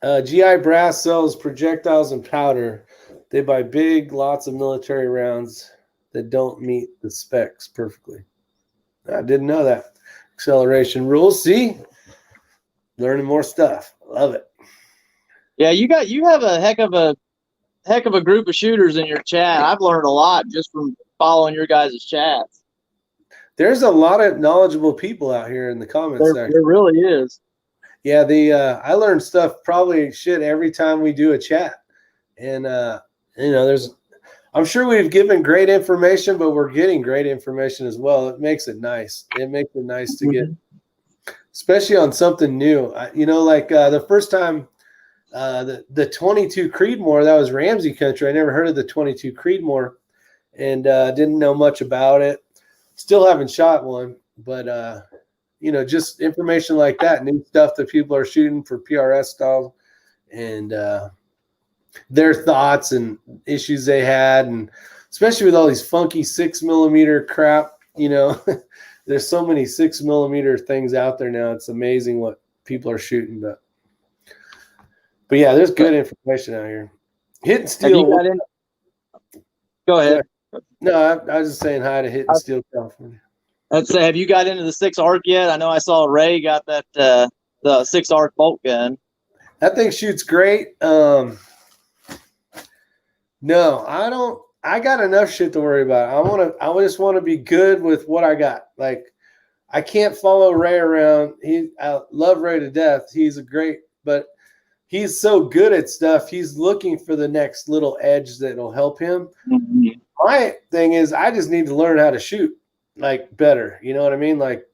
[SPEAKER 1] GI Brass sells projectiles and powder. They buy big lots of military rounds. that don't meet the specs perfectly. I didn't know that. Acceleration rules. See, learning more stuff. Love it.
[SPEAKER 2] Yeah, you have a heck of a group of shooters in your chat. I've learned a lot just from following your guys' chats.
[SPEAKER 1] There's a lot of knowledgeable people out here in the comments section.
[SPEAKER 2] There really is.
[SPEAKER 1] Yeah, I learn stuff probably every time we do a chat. And I'm sure we've given great information, but we're getting great information as well. It makes it nice. It makes it nice to get, especially on something new. The first time the 22 Creedmoor, that was Ramsey country. I never heard of the 22 Creedmoor and didn't know much about it. Still haven't shot one, but just information like that, new stuff that people are shooting for PRS style, and their thoughts and issues they had, and especially with all these funky 6mm crap. There's so many 6mm things out there now. It's amazing what people are shooting, but yeah, there's good information out here. Hit and Steel.
[SPEAKER 2] Go ahead.
[SPEAKER 1] No, I was just saying hi to Hit and Steel, California.
[SPEAKER 2] I'd say, have you got into the 6 arc yet? I know I saw Ray got that the 6 arc bolt gun.
[SPEAKER 1] That thing shoots great. No, I don't. I got enough shit to worry about. I just want to be good with what I got. Like, I can't follow Ray around. I love Ray to death. He's but he's so good at stuff. He's looking for the next little edge that'll help him. Mm-hmm. My thing is, I just need to learn how to shoot like better. You know what I mean? Like,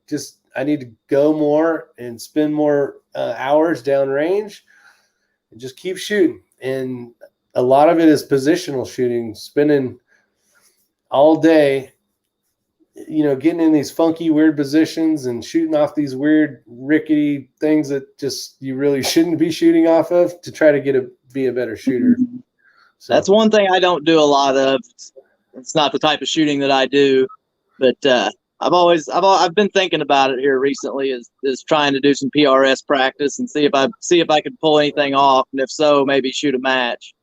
[SPEAKER 1] I need to go more and spend more hours downrange and just keep shooting. And a lot of it is positional shooting, spending all day, getting in these funky, weird positions and shooting off these weird, rickety things that just you really shouldn't be shooting off of to try to be a better shooter. So
[SPEAKER 2] that's one thing I don't do a lot of. It's not the type of shooting that I do, but I've been thinking about it here recently. Is trying to do some PRS practice and see if I could pull anything off, and if so, maybe shoot a match.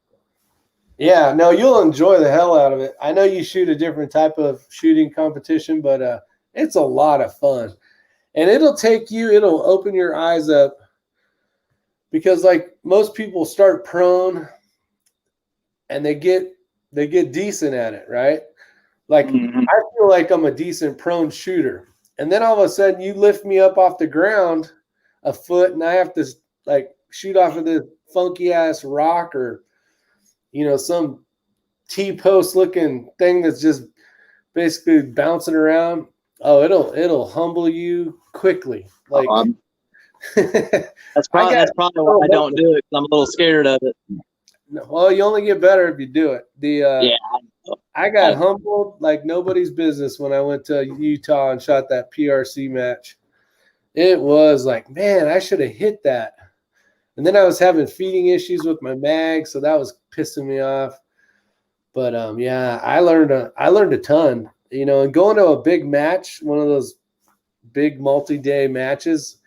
[SPEAKER 1] Yeah, no, you'll enjoy the hell out of it. I know you shoot a different type of shooting competition, but it's a lot of fun. And it'll open your eyes up, because like most people start prone and they get decent at it, right? Like, mm-hmm. I feel like I'm a decent prone shooter. And then all of a sudden you lift me up off the ground a foot and I have to like shoot off of this funky ass rock or some T-post looking thing that's just basically bouncing around. Oh, it'll humble you quickly. Like
[SPEAKER 2] that's probably why I don't do it, because I'm a little scared of it.
[SPEAKER 1] No, well, you only get better if you do it. I got humbled like nobody's business when I went to Utah and shot that PRC match. It was like, man, I should have hit that. And then I was having feeding issues with my mag, so that was pissing me off. But yeah, I learned a ton, and going to a big match, one of those big multi-day matches,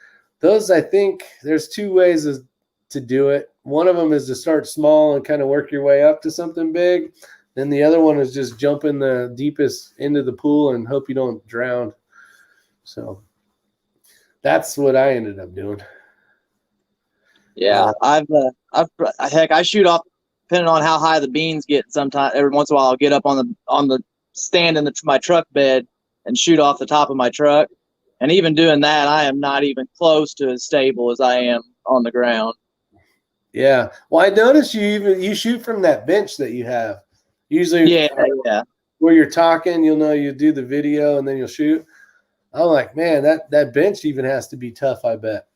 [SPEAKER 1] those, I think there's 2 ways to do it. One of them is to start small and kind of work your way up to something big. Then the other one is just jump in the deepest into the pool and hope you don't drown. So that's what I ended up doing.
[SPEAKER 2] Yeah, I shoot off depending on how high the beans get. Sometimes every once in a while I'll get up on the stand in my truck bed and shoot off the top of my truck. And even doing that, I am not even close to as stable as I am on the ground.
[SPEAKER 1] Yeah. Well, I noticed you shoot from that bench that you have. Usually,
[SPEAKER 2] yeah.
[SPEAKER 1] Where you're talking, you do the video and then you'll shoot. I'm like, man, that bench even has to be tough, I bet.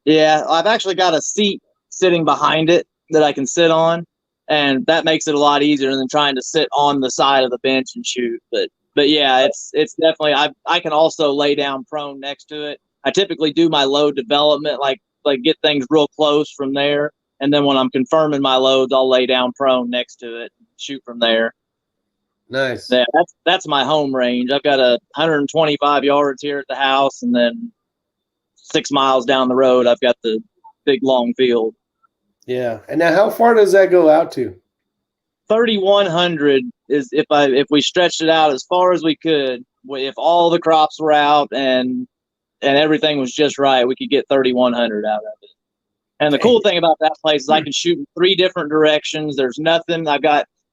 [SPEAKER 2] Yeah, I've actually got a seat sitting behind it that I can sit on, and that makes it a lot easier than trying to sit on the side of the bench and shoot. But yeah, it's definitely I can also lay down prone next to it. I typically do my load development, like get things real close from there, and then when I'm confirming my loads, I'll lay down prone next to it and shoot from there.
[SPEAKER 1] Nice.
[SPEAKER 2] Yeah, that's my home range. I've got 125 yards here at the house, and then 6 miles down the road, I've got the big long field.
[SPEAKER 1] Yeah. And now how far does that go out to?
[SPEAKER 2] 3,100 is if we stretched it out as far as we could, if all the crops were out and everything was just right, we could get 3,100 out of it. And the cool thing about that place is I can shoot in 3 different directions. There's nothing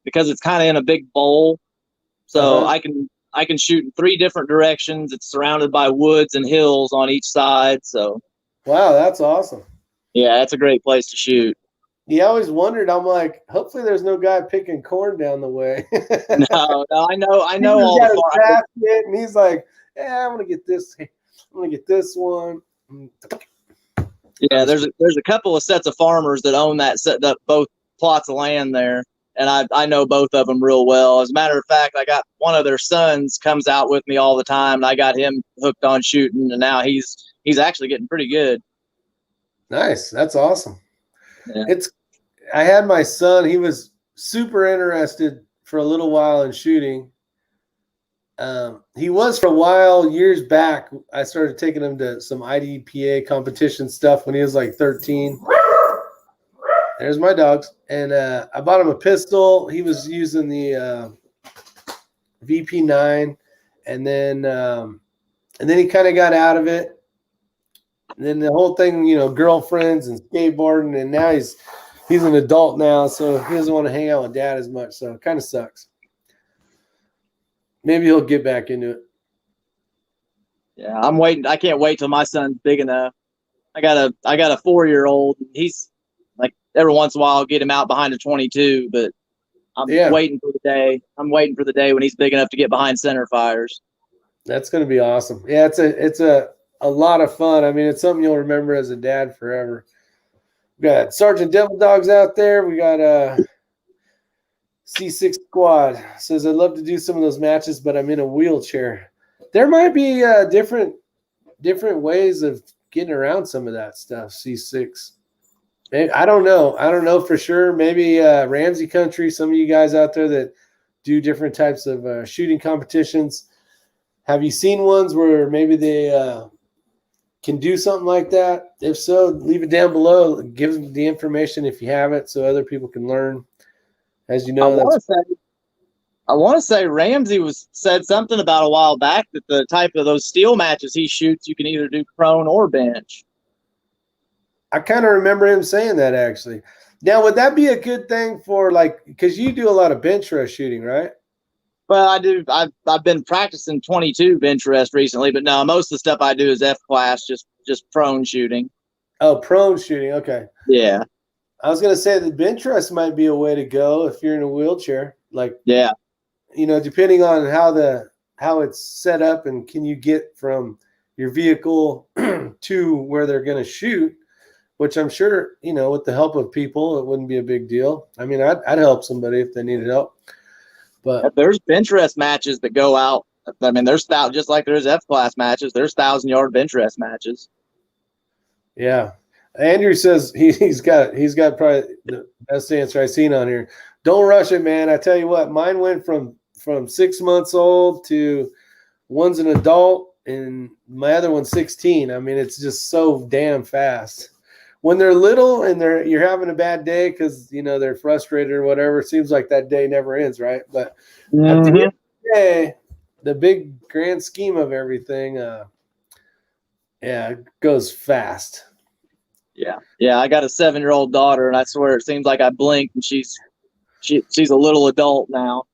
[SPEAKER 2] because it's kind of in a big bowl, so I can shoot in 3 different directions. It's surrounded by woods and hills on each side. So,
[SPEAKER 1] wow, that's awesome.
[SPEAKER 2] Yeah, it's a great place to shoot.
[SPEAKER 1] Yeah, I always wondered. I'm like, hopefully, there's no guy picking corn down the way.
[SPEAKER 2] No, I know all the
[SPEAKER 1] basket, and he's like, "Yeah, I'm gonna get this. I'm gonna get this one."
[SPEAKER 2] Yeah, there's a couple of sets of farmers that own that both plots of land there, and I know both of them real well. As a matter of fact, I got one of their sons comes out with me all the time, and I got him hooked on shooting, and now he's actually getting pretty good.
[SPEAKER 1] Nice, that's awesome.
[SPEAKER 2] Yeah.
[SPEAKER 1] I had my son. He was super interested for a little while in shooting. He was for a while years back. I started taking him to some IDPA competition stuff when he was like 13. There's my dogs. And I bought him a pistol. He was using the VP9, and then he kind of got out of it. And then the whole thing, girlfriends and skateboarding, and now he's an adult now, so he doesn't want to hang out with dad as much. So it kind of sucks. Maybe he'll get back into it.
[SPEAKER 2] Yeah, I'm waiting. I can't wait till my son's big enough. I got a 4-year-old. He's like every once in a while I'll get him out behind a 22, but I'm waiting for the day. I'm waiting for the day when he's big enough to get behind center fires.
[SPEAKER 1] That's going to be awesome. Yeah, it's a lot of fun. I mean, it's something you'll remember as a dad forever. We got Sergeant Devil Dogs out there. We got C6 Squad says, I'd love to do some of those matches, but I'm in a wheelchair. There might be different ways of getting around some of that stuff, C6. Maybe, I don't know. I don't know for sure. Maybe Ramsey Country, some of you guys out there that do different types of shooting competitions. Have you seen ones where maybe they can do something like that? If so, leave it down below. Give them the information if you have it so other people can learn. As you know,
[SPEAKER 2] I want to say Ramsey said something about a while back that the type of those steel matches he shoots, you can either do prone or bench.
[SPEAKER 1] I kind of remember him saying that actually. Now, would that be a good thing for because you do a lot of bench rest shooting, right?
[SPEAKER 2] Well, I do. I've been practicing 22 bench rest recently, but no, most of the stuff I do is F class, just prone shooting. Oh, prone shooting. Okay.
[SPEAKER 1] Yeah. I was gonna say the bench rest might be a way to go if you're in a wheelchair. Depending on how it's set up and can you get from your vehicle to where they're gonna shoot, which I'm sure with the help of people it wouldn't be a big deal. I mean, I'd help somebody if they needed help. But
[SPEAKER 2] there's bench rest matches that go out. I mean, there's just like there's F class matches. There's 1,000-yard bench rest matches.
[SPEAKER 1] Yeah. Andrew says he's got probably the best answer I've seen on here. Don't rush it, man. I tell you what, mine went from 6 months old to one's an adult and my other one's 16. I mean, it's just so damn fast. When they're little and you're having a bad day because they're frustrated or whatever, it seems like that day never ends, right? But at the end of the day, the big grand scheme of everything, it goes fast.
[SPEAKER 2] Yeah. I got a 7-year-old daughter, and I swear it seems like I blinked, and she's a little adult now.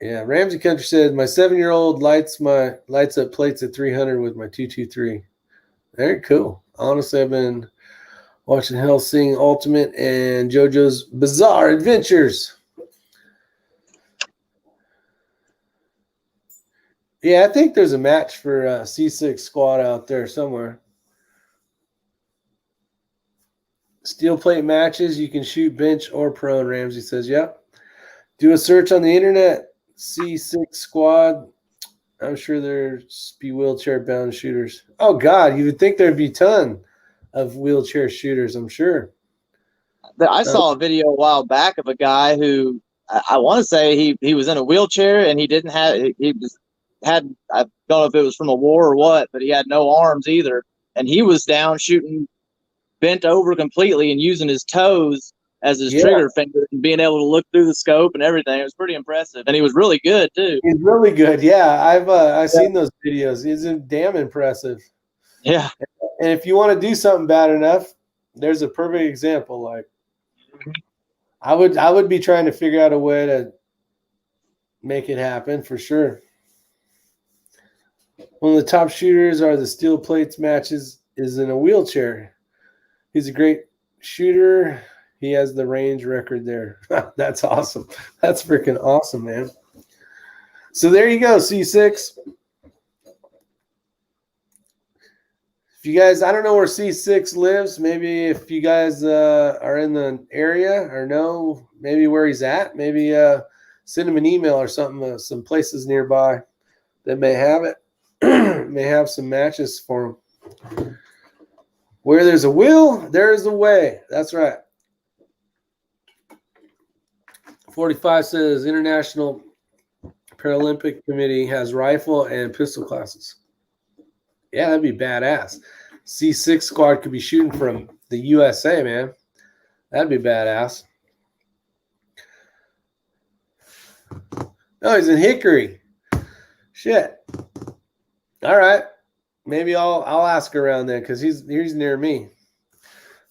[SPEAKER 1] Yeah, Ramsey Country said my 7-year-old lights up plates at 300 with my 223. Very cool. Honestly, I've been watching Hellsing Ultimate and JoJo's Bizarre Adventures. Yeah, I think there's a match for C6 Squad out there somewhere. Steel plate matches, you can shoot bench or prone, Ramsey says. Yep. Do a search on the internet, C6 Squad. I'm sure there's be wheelchair-bound shooters. Oh, God, you would think there'd be a ton of wheelchair shooters, I'm sure.
[SPEAKER 2] I saw a video a while back of a guy who I want to say he was in a wheelchair and I don't know if it was from a war or what, but he had no arms either. And he was down shooting bent over completely and using his toes as his trigger finger and being able to look through the scope and everything. It was pretty impressive, and he was really good too.
[SPEAKER 1] He's really good. Yeah, I've seen those videos. He's damn impressive.
[SPEAKER 2] Yeah.
[SPEAKER 1] And if you want to do something bad enough, there's a perfect example. Like, I would be trying to figure out a way to make it happen for sure. One of the top shooters are the steel plates matches is in a wheelchair. He's a great shooter. He has the range record there. That's awesome. That's freaking awesome, man. So there you go, C6. If you guys, I don't know where C6 lives. Maybe if you guys are in the area or know maybe where he's at, maybe send him an email or something. Some places nearby that may have it, may have some matches for him. Where there's a will, there's a way. That's right. 45 says International Paralympic Committee has rifle and pistol classes. Yeah, that'd be badass. C6 squad could be shooting from the USA, man. That'd be badass. Oh, he's in Hickory. Shit. All right. Maybe I'll ask around then because he's near me.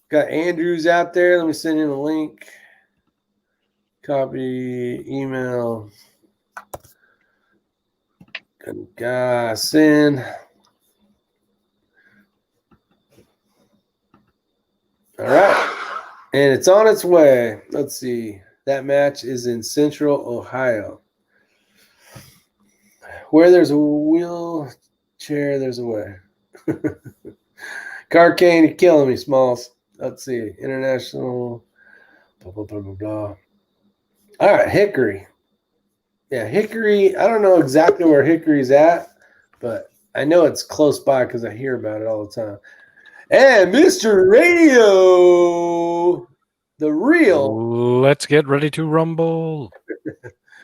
[SPEAKER 1] Got Andrews out there. Let me send him a link. Copy, email. Send. All right. And it's on its way. Let's see. That match is in Central Ohio. Where there's a wheelchair, there's a way. Carcane, you're killing me, Smalls. Let's see. International. Blah, blah, blah, blah, blah. All right, Hickory. Yeah, Hickory. I don't know exactly where Hickory's at, but I know it's close by because I hear about it all the time. And Mr. Radio, the real.
[SPEAKER 3] Let's get ready to rumble.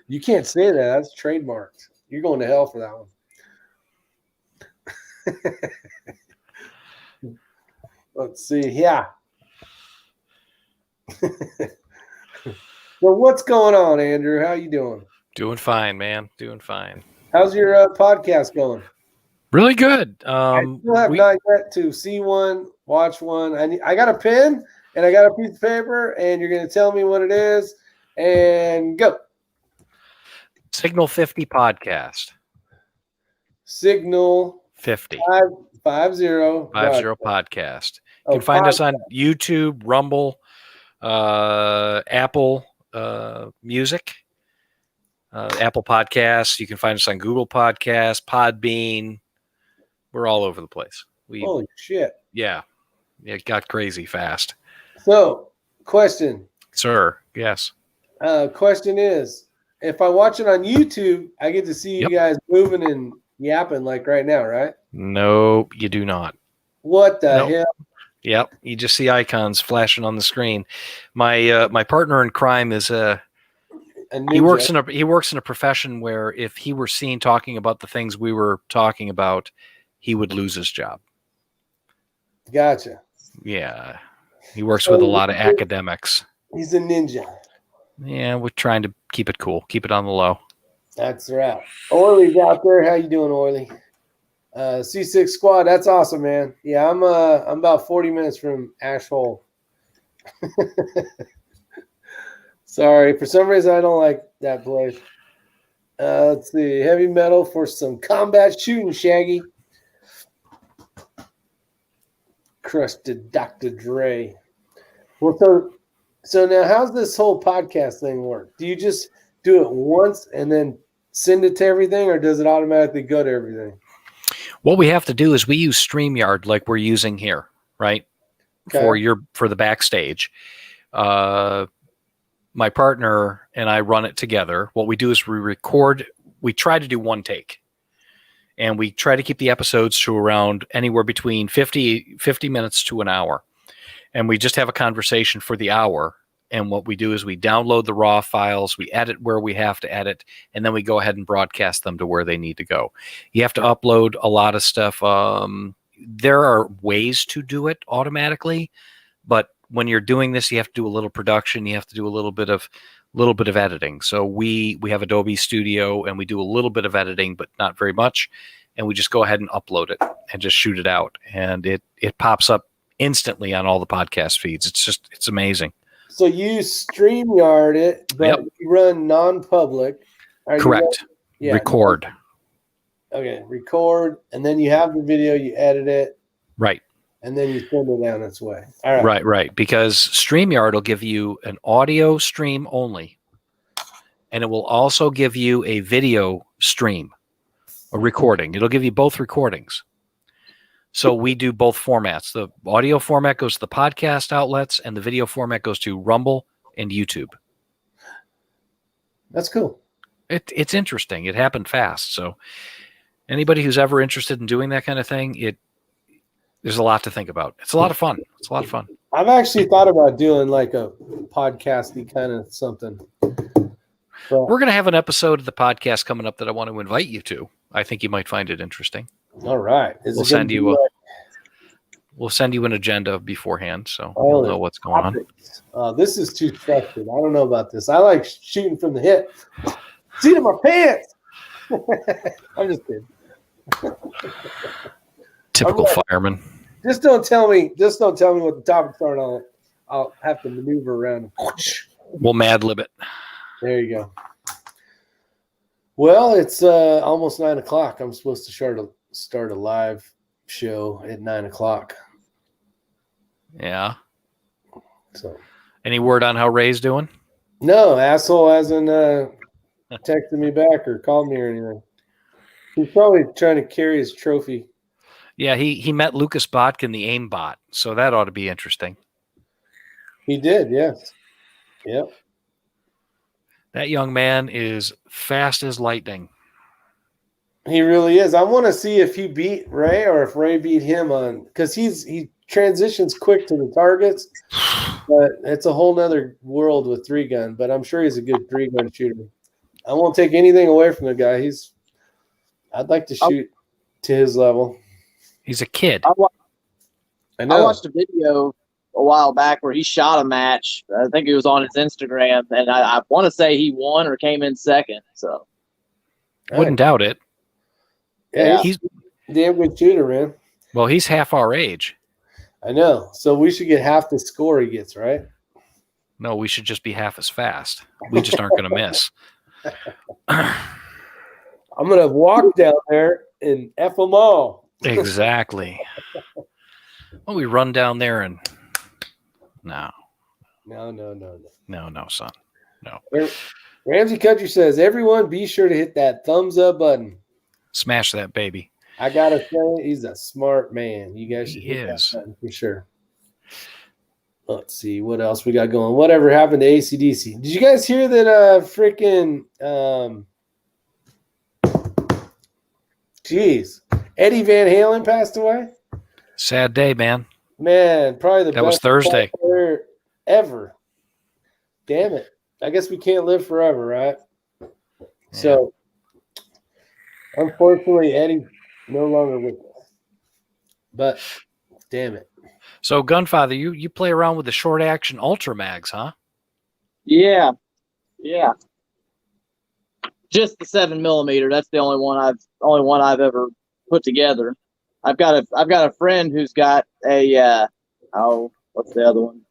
[SPEAKER 1] You can't say that. That's trademarked. You're going to hell for that one. Let's see. Yeah. So what's going on, Andrew? How you doing?
[SPEAKER 3] Doing fine, man. Doing fine.
[SPEAKER 1] How's your podcast going?
[SPEAKER 3] Really good.
[SPEAKER 1] I still have not yet to see one, watch one. I got a pen and I got a piece of paper, and you're going to tell me what it is, and go.
[SPEAKER 3] Signal 50 podcast.
[SPEAKER 1] Signal
[SPEAKER 3] 50.
[SPEAKER 1] 50
[SPEAKER 3] podcast. You can find us on YouTube, Rumble, Apple Music, Apple Podcasts. You can find us on Google Podcasts, Podbean. We're all over the place.
[SPEAKER 1] Holy shit.
[SPEAKER 3] Yeah. It got crazy fast.
[SPEAKER 1] So, question.
[SPEAKER 3] Sir, yes.
[SPEAKER 1] Question is, if I watch it on YouTube, I get to see you guys moving and yapping like right now, right?
[SPEAKER 3] No, you do not.
[SPEAKER 1] What the hell?
[SPEAKER 3] Yep, you just see icons flashing on the screen. My partner in crime is he works in a profession where if he were seen talking about the things we were talking about, he would lose his job.
[SPEAKER 1] Gotcha.
[SPEAKER 3] Yeah, he works with a lot of academics.
[SPEAKER 1] He's a ninja.
[SPEAKER 3] Yeah, we're trying to keep it cool, keep it on the low.
[SPEAKER 1] That's right. Oiley's out there. How you doing, Oiley? C6 squad. That's awesome, man. Yeah, I'm about 40 minutes from Ashhole. Sorry, for some reason I don't like that place. Let's see, heavy metal for some combat shooting, Shaggy. Crusted Dr. Dre. Well, so now how's this whole podcast thing work? Do you just do it once and then send it to everything, or does it automatically go to everything?
[SPEAKER 3] What we have to do is we use StreamYard like we're using here, right? Okay. For the backstage. My partner and I run it together. What we do is we try to do one take. And we try to keep the episodes to around anywhere between 50 minutes to an hour. And we just have a conversation for the hour. And what we do is we download the raw files, we edit where we have to edit, and then we go ahead and broadcast them to where they need to go. You have to upload a lot of stuff. There are ways to do it automatically, but when you're doing this, you have to do a little production. You have to do a little bit of editing. So we have Adobe Studio, and we do a little bit of editing, but not very much. And we just go ahead and upload it and just shoot it out, and it pops up instantly on all the podcast feeds. It's amazing.
[SPEAKER 1] So you StreamYard it, but you run non-public.
[SPEAKER 3] Correct. Record.
[SPEAKER 1] Okay, record, and then you have the video, you edit it.
[SPEAKER 3] Right.
[SPEAKER 1] And then you send it down its way. All right.
[SPEAKER 3] Right. Because StreamYard will give you an audio stream only, and it will also give you a video stream, a recording. It'll give you both recordings. So we do both formats. The audio format goes to the podcast outlets, and the video format goes to Rumble and YouTube.
[SPEAKER 1] That's cool.
[SPEAKER 3] It's interesting. It happened fast. So anybody who's ever interested in doing that kind of thing, there's a lot to think about. It's a lot of fun.
[SPEAKER 1] I've actually thought about doing like a podcasty kind of something.
[SPEAKER 3] We're going to have an episode of the podcast coming up that I want to invite you to. I think you might find it interesting.
[SPEAKER 1] All right.
[SPEAKER 3] We'll send you an agenda beforehand, so you'll know what's going
[SPEAKER 1] on. This is too structured. I don't know about this. I like shooting from the hip. Seat in my pants. I'm just kidding.
[SPEAKER 3] Typical fireman.
[SPEAKER 1] Just don't tell me what the topics are, and I'll have to maneuver around.
[SPEAKER 3] We'll Mad Lib it.
[SPEAKER 1] There you go. Well, it's almost 9 o'clock. I'm supposed to start a live show at 9 o'clock.
[SPEAKER 3] Yeah.
[SPEAKER 1] So,
[SPEAKER 3] any word on how Ray's doing?
[SPEAKER 1] No, asshole hasn't texted me back or called me or anything. He's probably trying to carry his trophy.
[SPEAKER 3] Yeah, he met Lucas Botkin, the AIM bot, so that ought to be interesting.
[SPEAKER 1] He did, yes. Yep.
[SPEAKER 3] That young man is fast as lightning.
[SPEAKER 1] He really is. I want to see if he beat Ray or if Ray beat him on, because he transitions quick to the targets, but it's a whole nother world with 3-gun, but I'm sure he's a good 3-gun shooter. I won't take anything away from the guy. I'd like to shoot to his level.
[SPEAKER 3] He's a kid.
[SPEAKER 2] I watched a video a while back where he shot a match. I think it was on his Instagram, and I want to say he won or came in second. So
[SPEAKER 3] wouldn't doubt it.
[SPEAKER 1] Yeah, he's a damn good shooter, man.
[SPEAKER 3] Well, he's half our age.
[SPEAKER 1] I know. So we should get half the score he gets, right?
[SPEAKER 3] No, we should just be half as fast. We just aren't going to miss.
[SPEAKER 1] I'm going to walk down there and F them all.
[SPEAKER 3] Exactly. Well, we run down there and no, son. No.
[SPEAKER 1] Ramsey Country says, everyone be sure to hit that thumbs up button.
[SPEAKER 3] Smash that baby.
[SPEAKER 1] I got to say, he's a smart man. You guys should hit
[SPEAKER 3] that
[SPEAKER 1] button for sure. Let's see what else we got going. Whatever happened to AC/DC? Did you guys hear that Eddie Van Halen passed away?
[SPEAKER 3] Sad day, man.
[SPEAKER 1] Man, probably the best
[SPEAKER 3] was Thursday
[SPEAKER 1] player ever. Damn it. I guess we can't live forever, right? Yeah. So, unfortunately, Eddie no longer with us. But, damn it.
[SPEAKER 3] So, Gunfather, you play around with the short action Ultra Mags, huh?
[SPEAKER 2] Yeah. Just the 7mm. That's the only one I've ever put together. I've got a friend who's got a what's the other one?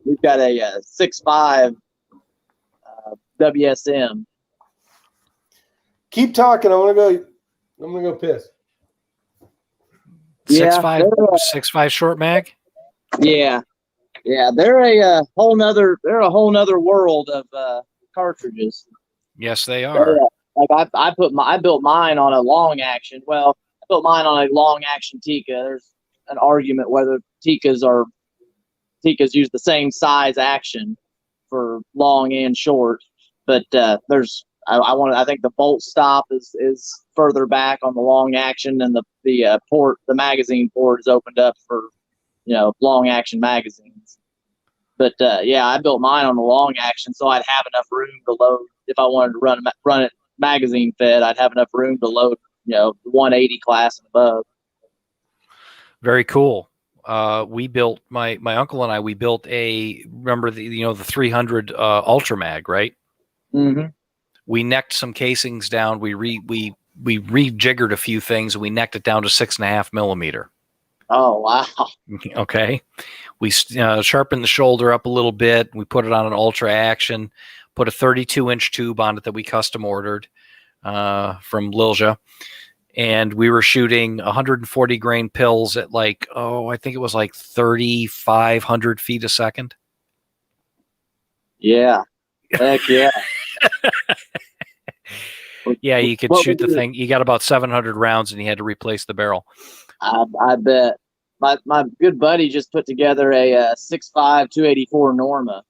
[SPEAKER 2] We've got a 6.5 WSM.
[SPEAKER 1] Keep talking. I'm gonna go piss.
[SPEAKER 3] 6.5 short mag.
[SPEAKER 2] Yeah. They're a whole nother world of cartridges.
[SPEAKER 3] Yes, they are.
[SPEAKER 2] I built mine on a long action. Well, I built mine on a long action Tikka. There's an argument whether Tikkas use the same size action for long and short, but I think the bolt stop is further back on the long action, and the magazine port is opened up for long action magazines. But I built mine on the long action, so I'd have enough room to load. If I wanted to run it magazine fed, I'd have enough room to load 180 class and above.
[SPEAKER 3] Very cool. we built my uncle and I. We built remember the 300 Ultra Mag, right?
[SPEAKER 2] Mm-hmm.
[SPEAKER 3] We necked some casings down. We rejiggered a few things, and we necked it down to 6.5 millimeter.
[SPEAKER 2] Oh, wow.
[SPEAKER 3] Okay. We sharpened the shoulder up a little bit. We put it on an Ultra Action, put a 32-inch tube on it that we custom ordered from Lilja. And we were shooting 140 grain pills at I think it was like 3,500 feet a second.
[SPEAKER 2] Yeah. Heck yeah.
[SPEAKER 3] Yeah, you could shoot the thing. You got about 700 rounds, and you had to replace the barrel.
[SPEAKER 2] I bet. My good buddy just put together a 6.5 284 Norma,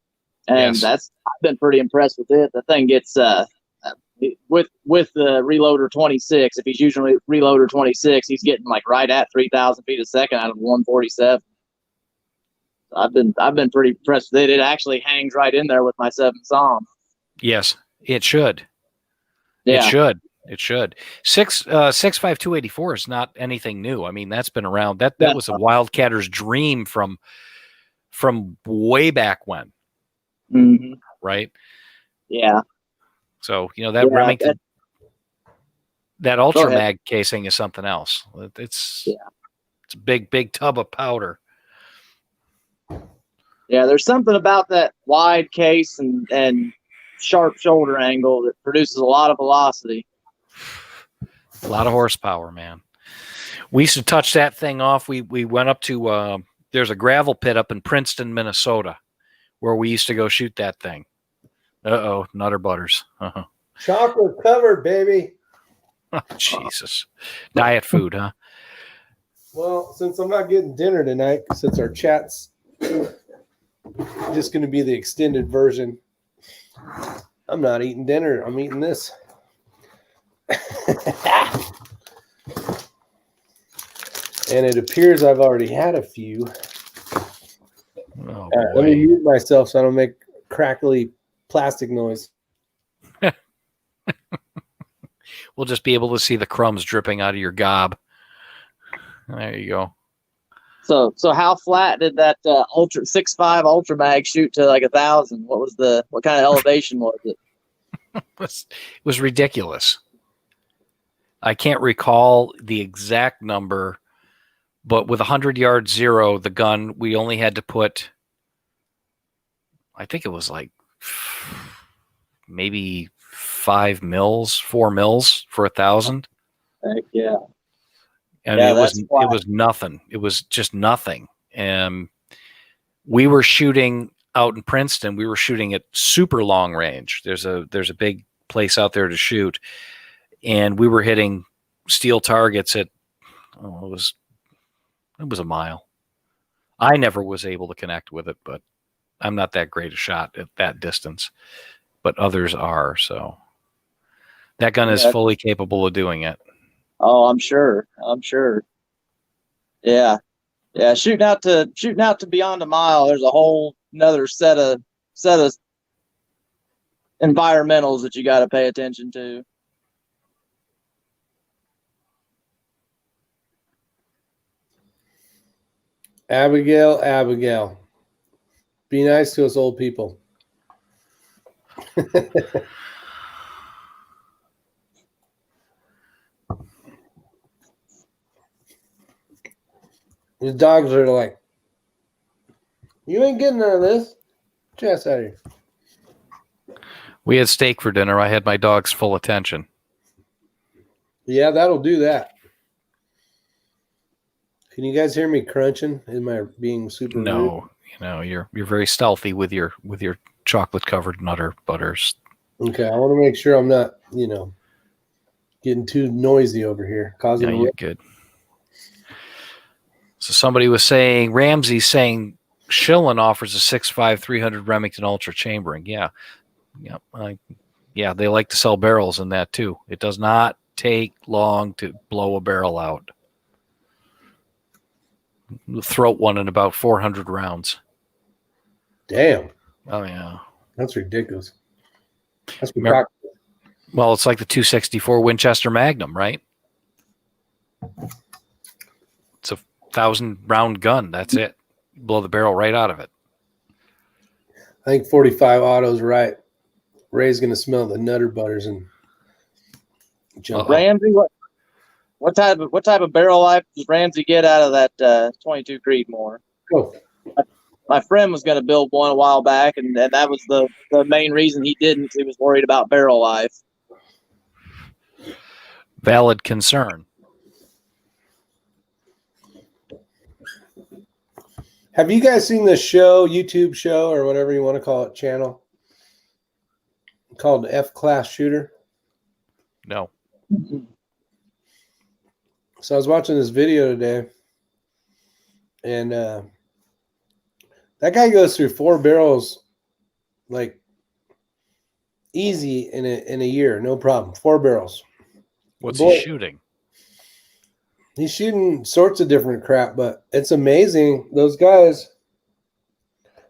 [SPEAKER 2] and
[SPEAKER 3] Yes.
[SPEAKER 2] I've been pretty impressed with it. The thing gets with the reloader 26. If he's using reloader 26, he's getting like right at 3,000 feet a second out of 147. I've been pretty impressed with it. It actually hangs right in there with my 7 SOM.
[SPEAKER 3] Yes, it should.
[SPEAKER 2] Yeah.
[SPEAKER 3] It should. 6.5 284 is not anything new. I mean, that's been around. That was a wildcatter's dream from way back when.
[SPEAKER 2] Mm-hmm.
[SPEAKER 3] Right?
[SPEAKER 2] Yeah.
[SPEAKER 3] So, that Remington, that Ultra Mag casing is something else. It's a big tub of powder.
[SPEAKER 2] Yeah, there's something about that wide case and sharp shoulder angle that produces a lot of velocity.
[SPEAKER 3] A lot of horsepower, man. We used to touch that thing off. We went up to there's a gravel pit up in Princeton, Minnesota, where we used to go shoot that thing. Nutter butters. Uh-huh.
[SPEAKER 1] Chocolate covered, baby.
[SPEAKER 3] Oh, Jesus. Diet food, huh?
[SPEAKER 1] Well, since I'm not getting dinner tonight, since our chat's just going to be the extended version, I'm not eating dinner. I'm eating this. And it appears I've already had a few.
[SPEAKER 3] Oh,
[SPEAKER 1] Let me mute myself so I don't make crackly plastic noise.
[SPEAKER 3] We'll just be able to see the crumbs dripping out of your gob. There you go.
[SPEAKER 2] So how flat did that 6.5 Ultra Mag shoot to like 1,000? What kind of elevation was it?
[SPEAKER 3] It was ridiculous. I can't recall the exact number, but with 100 yard zero, the gun, we only had to put, I think it was like maybe 4 mils for 1,000.
[SPEAKER 2] Heck yeah.
[SPEAKER 3] And it was nothing. It was just nothing. We were shooting out in Princeton. We were shooting at super long range. There's a big place out there to shoot, and we were hitting steel targets at it was a mile. I never was able to connect with it, but I'm not that great a shot at that distance. But others are. So that gun is fully capable of doing it.
[SPEAKER 2] Oh, I'm sure. Yeah. Yeah. Shooting out to beyond a mile, there's a whole another set of environmentals that you got to pay attention to.
[SPEAKER 1] Abigail. Be nice to us old people. The dogs are like, you ain't getting none of this. Get your ass out of here.
[SPEAKER 3] We had steak for dinner. I had my dog's full attention.
[SPEAKER 1] Yeah, that'll do that. Can you guys hear me crunching? Am I being super rude?
[SPEAKER 3] No, you're very stealthy with your chocolate covered nutter butters.
[SPEAKER 1] Okay, I want to make sure I'm not, getting too noisy over here.
[SPEAKER 3] You're good. So somebody was saying, Ramsey's saying Schillen offers a 6.5 300 Remington Ultra chambering. Yeah, they like to sell barrels in that too. It does not take long to blow a barrel out. Throat one in about 400 rounds.
[SPEAKER 1] Damn.
[SPEAKER 3] Oh yeah.
[SPEAKER 1] That's ridiculous. That's
[SPEAKER 3] well, it's like the 264 Winchester Magnum, right? 1,000-round gun. That's it. Blow the barrel right out of it.
[SPEAKER 1] I think 45 auto's right. Ray's gonna smell the Nutter Butters and jump.
[SPEAKER 2] Ramsey, what type of barrel life does Ramsey get out of that 22 Creedmoor?
[SPEAKER 1] Oh.
[SPEAKER 2] My friend was going to build one a while back, and that was the main reason he didn't. He was worried about barrel life.
[SPEAKER 3] Valid concern.
[SPEAKER 1] Have you guys seen the show, YouTube show, or whatever you want to call it, channel called F-Class Shooter?
[SPEAKER 3] No.
[SPEAKER 1] So I was watching this video today, and that guy goes through 4 barrels like easy in a year, no problem. 4 barrels.
[SPEAKER 3] What's he shooting?
[SPEAKER 1] He's shooting sorts of different crap, but it's amazing. Those guys,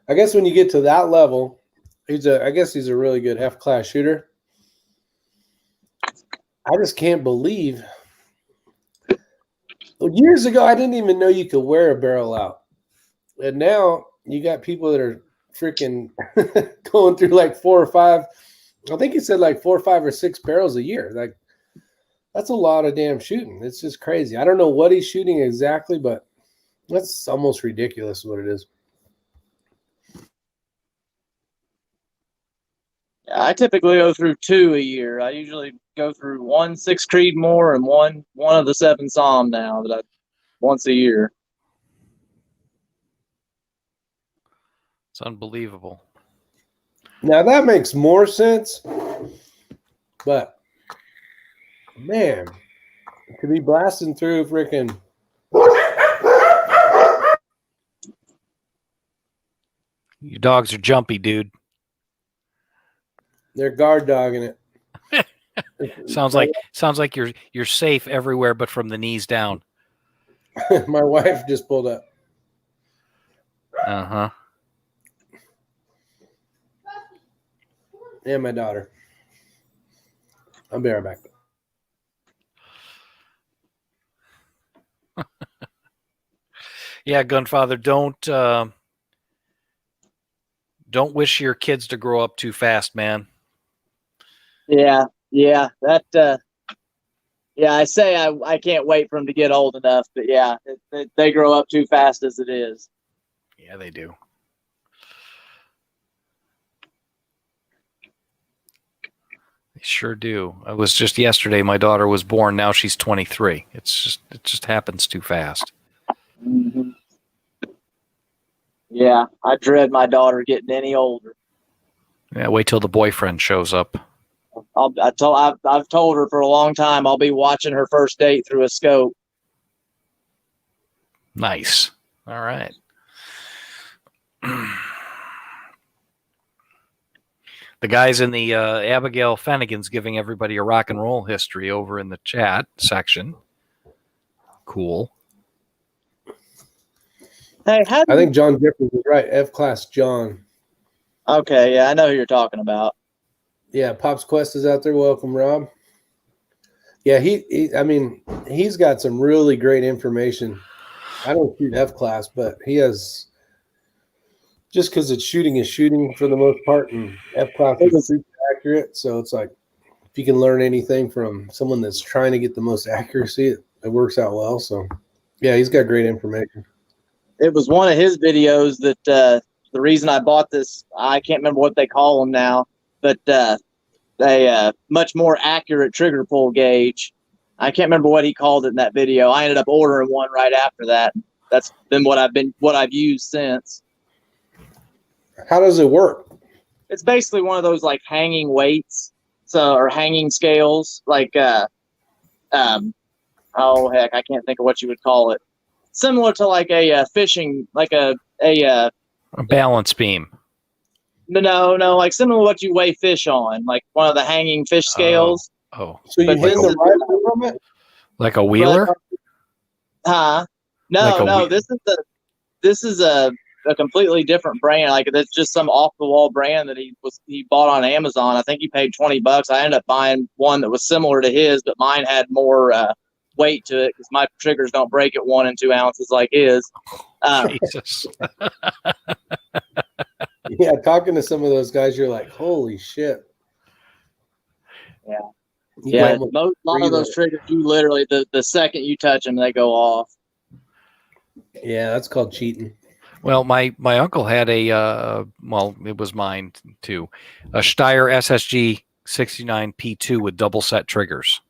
[SPEAKER 1] I guess when you get to that level, I guess he's a really good F-class shooter. I just can't believe. Years ago, I didn't even know you could wear a barrel out. And now you got people that are freaking going through like 4 or 5. I think he said like 4 or 5 or 6 barrels a year. Like, that's a lot of damn shooting. It's just crazy. I don't know what he's shooting exactly, but that's almost ridiculous what it is.
[SPEAKER 2] I typically go through 2 a year. I usually go through 1 6 Creedmoor and one of the 7 Psalm now once a year.
[SPEAKER 3] It's unbelievable.
[SPEAKER 1] Now that makes more sense, but man, to be blasting through freaking.
[SPEAKER 3] Your dogs are jumpy, dude.
[SPEAKER 1] They're guard dogging it.
[SPEAKER 3] Sounds like you're safe everywhere but from the knees down.
[SPEAKER 1] My wife just pulled up.
[SPEAKER 3] Uh-huh.
[SPEAKER 1] And my daughter. I'll be right back.
[SPEAKER 3] Yeah, Gunfather, don't wish your kids to grow up too fast, man.
[SPEAKER 2] Yeah, that. Yeah, I say I can't wait for them to get old enough, but yeah, they grow up too fast as it is.
[SPEAKER 3] Yeah, they do. They sure do. It was just yesterday my daughter was born. Now she's 23. It just happens too fast.
[SPEAKER 2] Mm-hmm. Yeah, I dread my daughter getting any older.
[SPEAKER 3] Yeah, wait till the boyfriend shows up.
[SPEAKER 2] I've told her for a long time I'll be watching her first date through a scope.
[SPEAKER 3] Nice. All right. The guys in the Abigail Fennigan's giving everybody a rock and roll history over in the chat section. Cool.
[SPEAKER 2] Hey,
[SPEAKER 1] I think John Jeffries is right. F-Class John.
[SPEAKER 2] Okay, yeah, I know who you're talking about.
[SPEAKER 1] Yeah, Pop's Quest is out there. Welcome, Rob. Yeah, he's got some really great information. I don't shoot F-Class, but he has, just because it's shooting is shooting for the most part, and F-Class is super accurate. So it's like, if you can learn anything from someone that's trying to get the most accuracy, it works out well. So, yeah, he's got great information.
[SPEAKER 2] It was one of his videos that the reason I bought this, I can't remember what they call them now, but a much more accurate trigger pull gauge. I can't remember what he called it in that video. I ended up ordering one right after that. That's been what I've used since.
[SPEAKER 1] How does it work?
[SPEAKER 2] It's basically one of those like hanging weights, or hanging scales, like oh heck, I can't think of what you would call it. Similar to like a fishing, like a
[SPEAKER 3] balance beam.
[SPEAKER 2] No, like similar to what you weigh fish on, like one of the hanging fish scales.
[SPEAKER 3] Oh.
[SPEAKER 1] So you hit the rifle from it?
[SPEAKER 3] Like a wheeler?
[SPEAKER 2] No, this is a completely different brand. Like it's just some off the wall brand that he bought on Amazon. I think he paid $20. I ended up buying one that was similar to his, but mine had more weight to it because my triggers don't break at 1 and 2 ounces like his.
[SPEAKER 3] Jesus.
[SPEAKER 1] Yeah, talking to some of those guys, you're like, holy shit.
[SPEAKER 2] Yeah.
[SPEAKER 1] You
[SPEAKER 2] Yeah,
[SPEAKER 1] got
[SPEAKER 2] a lot of those triggers, you literally, the second you touch them, they go off.
[SPEAKER 1] Yeah, that's called cheating.
[SPEAKER 3] Well, my uncle had a well, it was mine too, a Steyr SSG 69P2 with double set triggers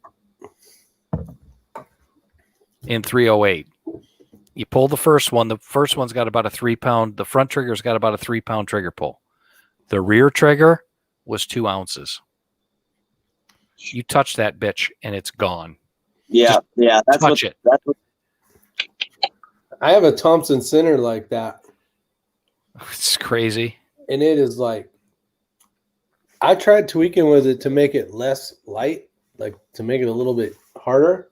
[SPEAKER 3] in 308. You pull the first one. The first one's got about a 3 pound. The front trigger's got about a 3 pound trigger pull. The rear trigger was 2 ounces. You touch that bitch and it's gone.
[SPEAKER 2] Yeah,
[SPEAKER 3] Just
[SPEAKER 2] yeah. That's
[SPEAKER 3] touch
[SPEAKER 2] what,
[SPEAKER 3] it.
[SPEAKER 2] That's what.
[SPEAKER 1] I have a Thompson Center like that.
[SPEAKER 3] It's crazy.
[SPEAKER 1] And it is like, I tried tweaking with it to make it less light, like to make it a little bit harder.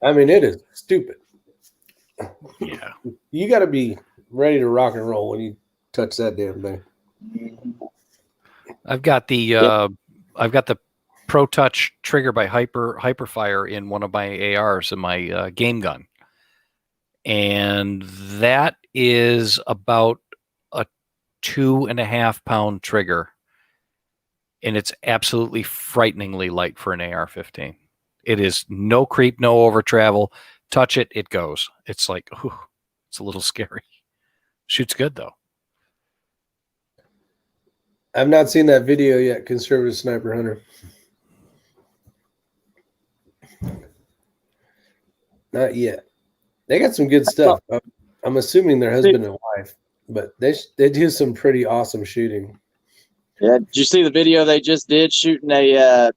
[SPEAKER 1] I mean, it is stupid.
[SPEAKER 3] Yeah.
[SPEAKER 1] You got to be ready to rock and roll when you touch that damn thing.
[SPEAKER 3] I've got the Pro Touch trigger by Hyperfire in one of my ARs in my game gun. And that is about a 2.5 pound trigger. And it's absolutely frighteningly light for an AR-15. It is no creep, no over travel. Touch it, it goes. It's like, whew, it's a little scary. Shoots good though.
[SPEAKER 1] I've not seen that video yet, Conservative Sniper Hunter. Not yet. They got some good stuff. I'm assuming their husband and wife, but they do some pretty awesome shooting.
[SPEAKER 2] Yeah, did you see the video they just did shooting a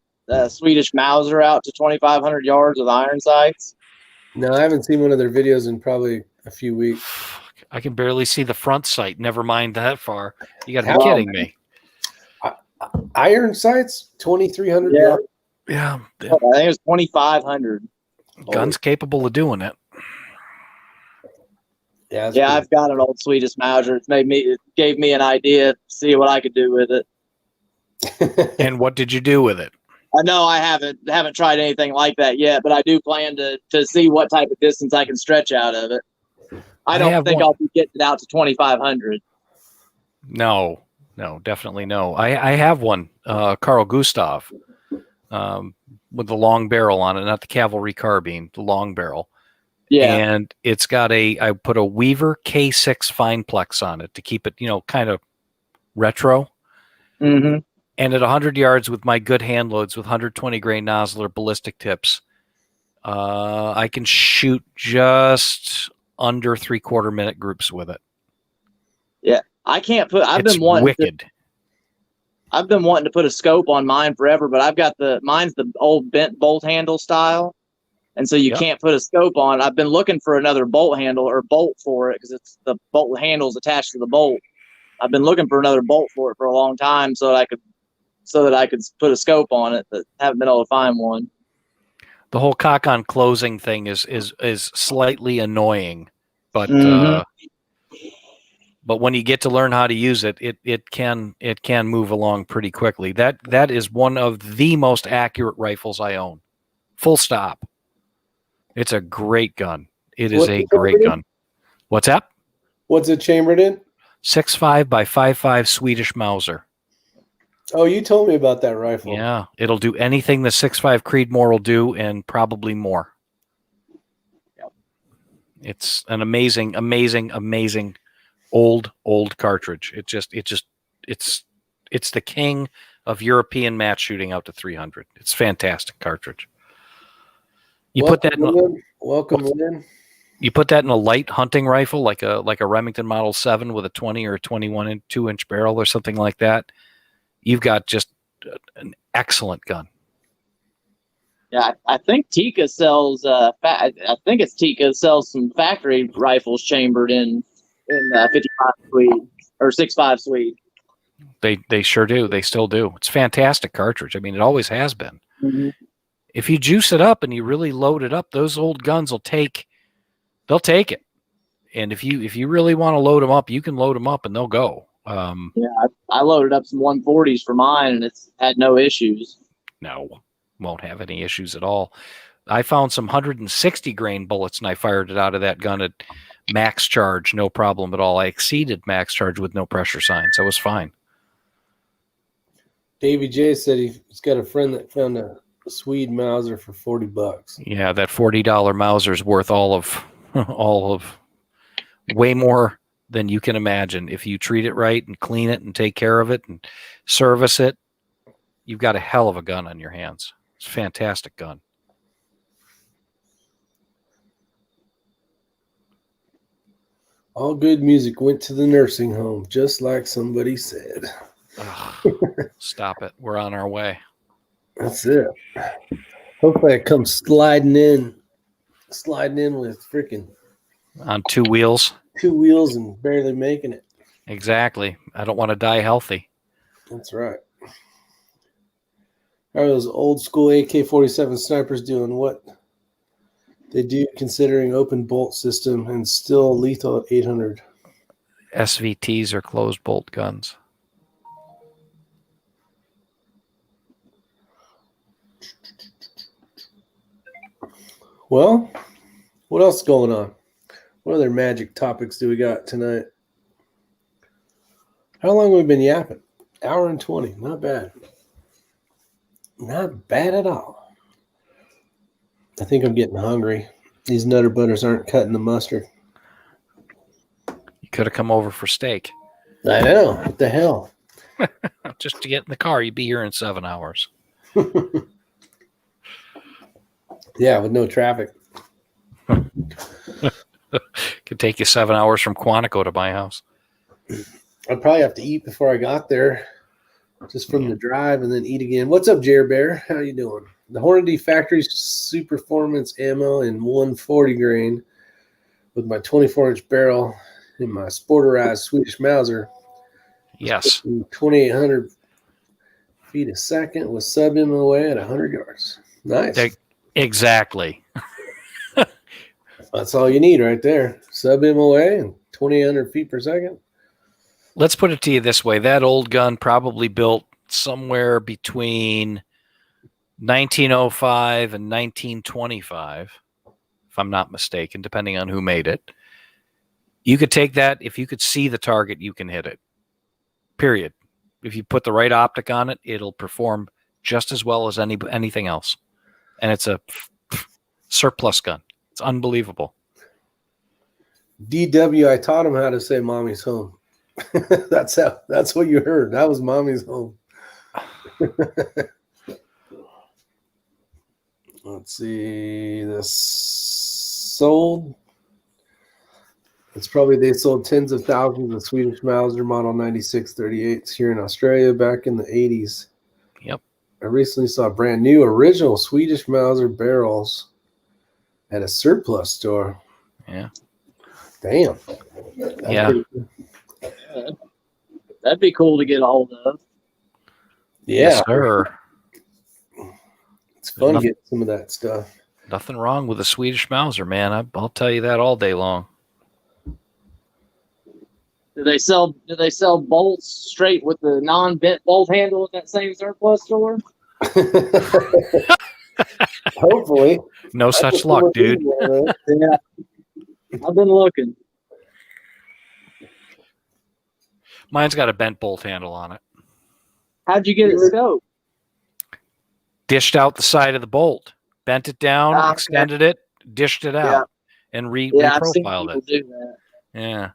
[SPEAKER 2] Swedish Mauser out to 2,500 yards with iron sights?
[SPEAKER 1] No, I haven't seen one of their videos in probably a few weeks.
[SPEAKER 3] I can barely see the front sight. Never mind that far. You got to be kidding me.
[SPEAKER 1] Iron sights, 2,300
[SPEAKER 2] Yeah.
[SPEAKER 1] yards.
[SPEAKER 3] Yeah,
[SPEAKER 2] I think it was 2,500.
[SPEAKER 3] gun's capable of doing it.
[SPEAKER 1] Yeah,
[SPEAKER 2] Yeah, I've got an old Swedish Mauser. It gave me an idea to see what I could do with it.
[SPEAKER 3] And what did you do with it?
[SPEAKER 2] I know I haven't tried anything like that yet, but I do plan to see what type of distance I can stretch out of it. I don't think I'll be getting it out to 2,500.
[SPEAKER 3] No, definitely no. I have one, Carl Gustav, with the long barrel on it, not the cavalry carbine, the long barrel.
[SPEAKER 2] Yeah.
[SPEAKER 3] And it's got I put a Weaver K6 Fineplex on it to keep it, kind of retro.
[SPEAKER 2] Mm-hmm.
[SPEAKER 3] And at 100 yards with my good hand loads with 120 grain nozzle or ballistic tips, I can shoot just under 3/4 minute groups with it.
[SPEAKER 2] Yeah, I can't put. I've been wanting to put a scope on mine forever, but mine's the old bent bolt handle style, and so you can't put a scope on. I've been looking for another bolt handle or bolt for it because it's the bolt handle's attached to the bolt. I've been looking for another bolt for it for a long time so that I could put a scope on it, but haven't been able to find one.
[SPEAKER 3] The whole cock on closing thing is slightly annoying, but but when you get to learn how to use it, it can move along pretty quickly. That is one of the most accurate rifles I own. Full stop. It's a great gun. It is a great gun. What's that?
[SPEAKER 1] What's it chambered in?
[SPEAKER 3] 6.5 by 5.5 Swedish Mauser.
[SPEAKER 1] Oh, you told me about that rifle.
[SPEAKER 3] Yeah, it'll do anything the 6.5 Creedmoor will do, and probably more.
[SPEAKER 2] Yep.
[SPEAKER 3] It's an amazing old cartridge. It's the king of European match shooting out to 300. It's a fantastic cartridge. You put that in a light hunting rifle like a Remington Model 7 with a 20 or a 21 and 2-inch barrel or something like that. You've got just an excellent gun.
[SPEAKER 2] Yeah, I think Tika sells. I think it's Tika sells some factory rifles chambered in 55 Swede or 6.5 Swede.
[SPEAKER 3] They sure do. They still do. It's a fantastic cartridge. I mean, it always has been.
[SPEAKER 2] Mm-hmm.
[SPEAKER 3] If you juice it up and you really load it up, those old guns they'll take it. And if you really want to load them up, you can load them up and they'll go.
[SPEAKER 2] Yeah, I loaded up some 140s for mine and it's had no issues.
[SPEAKER 3] No, won't have any issues at all. I found some 160 grain bullets and I fired it out of that gun at max charge, no problem at all. I exceeded max charge with no pressure signs. I was fine.
[SPEAKER 1] Davey J said he's got a friend that found a Swede Mauser for $40.
[SPEAKER 3] Yeah, that $40 Mauser is worth all of way more than you can imagine. If you treat it right and clean it and take care of it and service it, you've got a hell of a gun on your hands. It's a fantastic gun.
[SPEAKER 1] All good music went to the nursing home, just like somebody said.
[SPEAKER 3] Stop it. We're on our way.
[SPEAKER 1] That's it. Hopefully it comes sliding in with freaking
[SPEAKER 3] On 2 wheels.
[SPEAKER 1] 2 wheels and barely making it.
[SPEAKER 3] Exactly. I don't want to die healthy.
[SPEAKER 1] That's right. How are those old school AK-47 snipers doing? What they do considering open bolt system and still lethal at 800?
[SPEAKER 3] SVTs are closed bolt guns.
[SPEAKER 1] Well, what else is going on? What other magic topics do we got tonight? How long have we been yapping? Hour and 20. Not bad. Not bad at all. I think I'm getting hungry. These Nutter Butters aren't cutting the mustard.
[SPEAKER 3] You could have come over for steak.
[SPEAKER 1] I know. What the hell?
[SPEAKER 3] Just to get in the car, you'd be here in 7 hours.
[SPEAKER 1] Yeah, with no traffic.
[SPEAKER 3] Could take you 7 hours from Quantico to my house.
[SPEAKER 1] I'd probably have to eat before I got there, just from the drive, and then eat again. What's up, Jer Bear? How you doing? The Hornady Factory Super Performance ammo in 140 grain with my 24-inch barrel and my sporterized Swedish Mauser.
[SPEAKER 3] Yes.
[SPEAKER 1] 2,800 feet a second with sub MOA at 100 yards. Nice.
[SPEAKER 3] Exactly.
[SPEAKER 1] That's all you need right there. Sub MOA and 2,800 feet per second.
[SPEAKER 3] Let's put it to you this way. That old gun probably built somewhere between 1905 and 1925, if I'm not mistaken, depending on who made it. You could take that. If you could see the target, you can hit it. Period. If you put the right optic on it, it'll perform just as well as anything else. And it's a surplus gun. It's unbelievable.
[SPEAKER 1] DW, I taught him how to say mommy's home. That's what you heard. That was mommy's home. Let's see. This sold. It's probably they sold tens of thousands of Swedish Mauser Model 9638s here in Australia back in the 80s.
[SPEAKER 3] Yep.
[SPEAKER 1] I recently saw brand new original Swedish Mauser barrels at a surplus store.
[SPEAKER 3] Yeah.
[SPEAKER 1] Damn.
[SPEAKER 3] Yeah.
[SPEAKER 2] That'd be cool to get a hold of.
[SPEAKER 1] Yeah.
[SPEAKER 3] Yes, sir.
[SPEAKER 1] It's fun to get some of that stuff.
[SPEAKER 3] Nothing wrong with a Swedish Mauser, man. I'll tell you that all day long.
[SPEAKER 2] Do they sell bolts straight with the non-bent bolt handle in that same surplus store?
[SPEAKER 1] Hopefully.
[SPEAKER 3] No such luck, dude.
[SPEAKER 2] Yeah. I've been looking.
[SPEAKER 3] Mine's got a bent bolt handle on it.
[SPEAKER 2] How'd you get it scoped?
[SPEAKER 3] Dished out the side of the bolt, bent it down,
[SPEAKER 2] Okay.
[SPEAKER 3] extended it, dished it out, and
[SPEAKER 2] I've seen
[SPEAKER 3] reprofiled
[SPEAKER 2] people
[SPEAKER 3] it.
[SPEAKER 2] do that.
[SPEAKER 3] Yeah.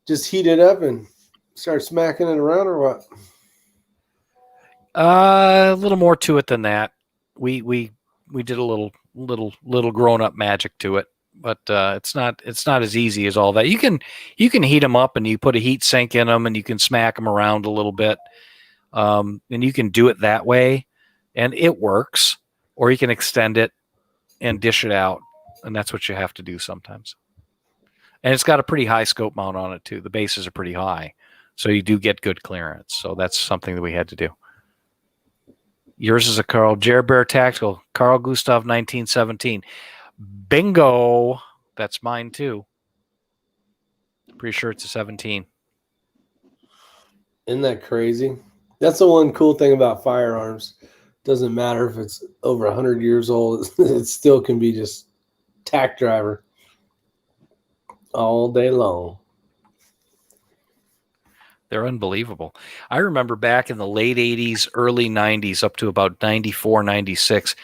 [SPEAKER 1] Just heat it up and start smacking it around, or what?
[SPEAKER 3] A little more to it than that. We did a little grown up magic to it, but it's not as easy as all that. You can heat them up and you put a heat sink in them and you can smack them around a little bit, and you can do it that way, and it works. Or you can extend it and dish it out, and that's what you have to do sometimes. And it's got a pretty high scope mount on it too. The bases are pretty high, so you do get good clearance. So that's something that we had to do. Yours is a Jer Bear Tactical, Carl Gustav 1917. Bingo. That's mine too. Pretty sure it's a 17.
[SPEAKER 1] Isn't that crazy? That's the one cool thing about firearms. Doesn't matter if it's over 100 years old. It still can be just tack driver all day long.
[SPEAKER 3] They're unbelievable. I remember back in the late 80s, early 90s, up to about 94, 96,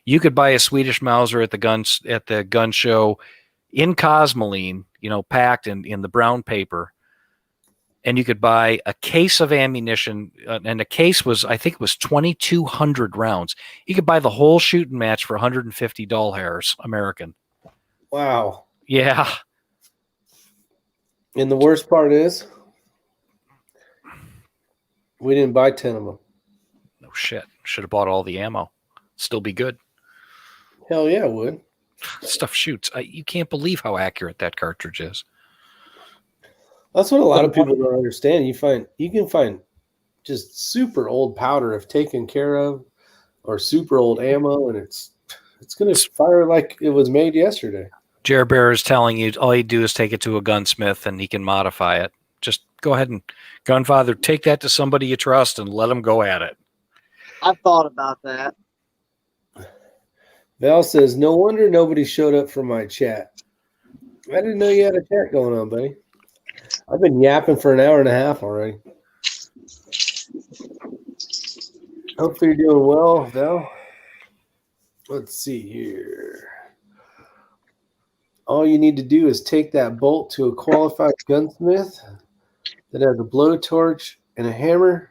[SPEAKER 3] you could buy a Swedish Mauser at the gun show in Cosmoline, packed in the brown paper. And you could buy a case of ammunition, and the case was, I think it was 2,200 rounds. You could buy the whole shooting match for $150 American.
[SPEAKER 1] Wow.
[SPEAKER 3] Yeah.
[SPEAKER 1] And the worst part is, we didn't buy 10 of them.
[SPEAKER 3] No shit. Should have bought all the ammo. Still be good.
[SPEAKER 1] Hell yeah, it would.
[SPEAKER 3] Stuff shoots. You can't believe how accurate that cartridge is.
[SPEAKER 1] That's what a lot of people don't understand. You can find just super old powder if taken care of, or super old ammo, and it's going to fire like it was made yesterday.
[SPEAKER 3] Jer Bear is telling you all you do is take it to a gunsmith and he can modify it. Just go ahead and, Gunfather, take that to somebody you trust and let them go at it.
[SPEAKER 2] I've thought about that.
[SPEAKER 1] Val says, no wonder nobody showed up for my chat. I didn't know you had a chat going on, buddy. I've been yapping for an hour and a half already. Hopefully you're doing well, Val. Let's see here. All you need to do is take that bolt to a qualified gunsmith that has a blowtorch and a hammer.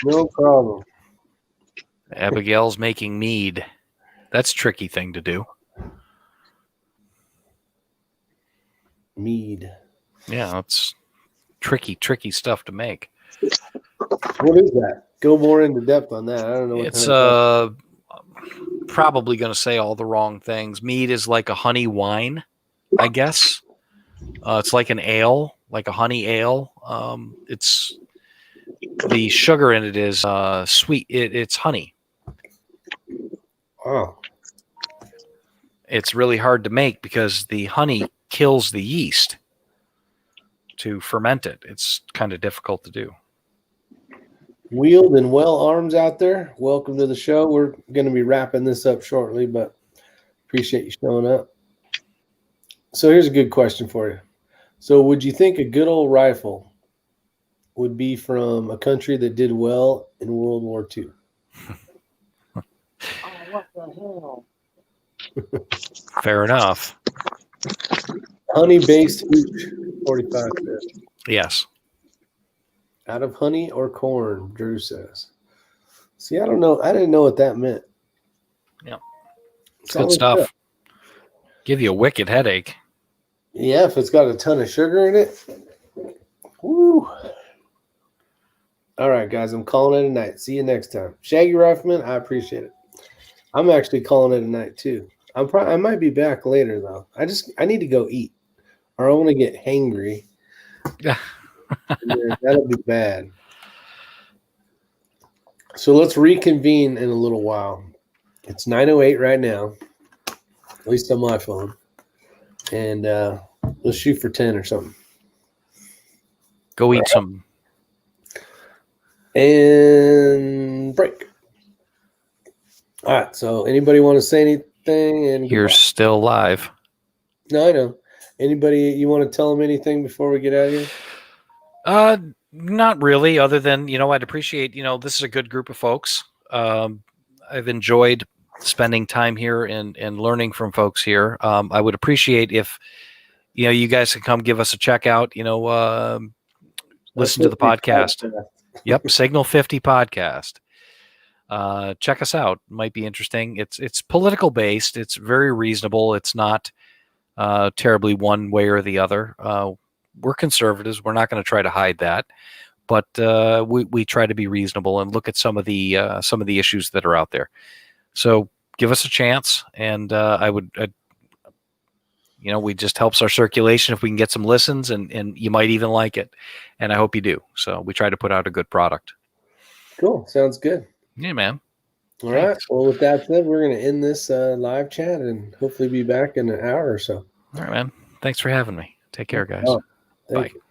[SPEAKER 1] No problem.
[SPEAKER 3] Abigail's making mead. That's a tricky thing to do.
[SPEAKER 1] Mead.
[SPEAKER 3] Yeah, that's tricky stuff to make.
[SPEAKER 1] What is that? Go more into depth on that. I don't know.
[SPEAKER 3] It's probably going to say all the wrong things. Mead is like a honey wine, I guess. It's like an ale, like a honey ale. It's the sugar in it is sweet. It's honey.
[SPEAKER 1] Oh.
[SPEAKER 3] It's really hard to make because the honey kills the yeast to ferment it. It's kind of difficult to do.
[SPEAKER 1] Wheeled and well arms out there, welcome to the show. We're going to be wrapping this up shortly, but appreciate you showing up. So here's a good question for you. So would you think a good old rifle would be from a country that did well in World War II?
[SPEAKER 2] Oh, what the hell?
[SPEAKER 3] Fair enough.
[SPEAKER 1] Honey-based hooch, 45 cents.
[SPEAKER 3] Yes.
[SPEAKER 1] Out of honey or corn, Drew says. See, I don't know. I didn't know what that meant.
[SPEAKER 3] Yeah. It's good stuff. Give you a wicked headache.
[SPEAKER 1] Yeah, if it's got a ton of sugar in it. Woo. All right, guys, I'm calling it a night. See you next time. Shaggy Rifleman, I appreciate it. I'm actually calling it a night too. I might be back later though. I need to go eat, or I want to get hangry.
[SPEAKER 3] Yeah.
[SPEAKER 1] That'll be bad. So let's reconvene in a little while. It's 9:08 right now, at least on my phone, and let's shoot for 10 or something.
[SPEAKER 3] Go eat some.
[SPEAKER 1] And break. All right. So anybody want to say anything? And
[SPEAKER 3] You're still live.
[SPEAKER 1] No, I know. Anybody you want to tell them anything before we get out of here?
[SPEAKER 3] Not really, other than, I'd appreciate, this is a good group of folks. I've enjoyed spending time here and learning from folks here. I would appreciate if, you guys can come give us a check out, listen to the podcast. Yep. Signal 50 podcast. Check us out. Might be interesting. It's political based. It's very reasonable. It's not terribly one way or the other. We're conservatives. We're not going to try to hide that, but we try to be reasonable and look at some of the issues that are out there. So give us a chance, and we just helps our circulation if we can get some listens, and you might even like it, and I hope you do. So we try to put out a good product.
[SPEAKER 1] Cool. Sounds good.
[SPEAKER 3] Yeah, man.
[SPEAKER 1] All right. Well, with that said, we're going to end this live chat and hopefully be back in an hour or so.
[SPEAKER 3] All right, man. Thanks for having me. Take care, guys.
[SPEAKER 1] Oh, thank you.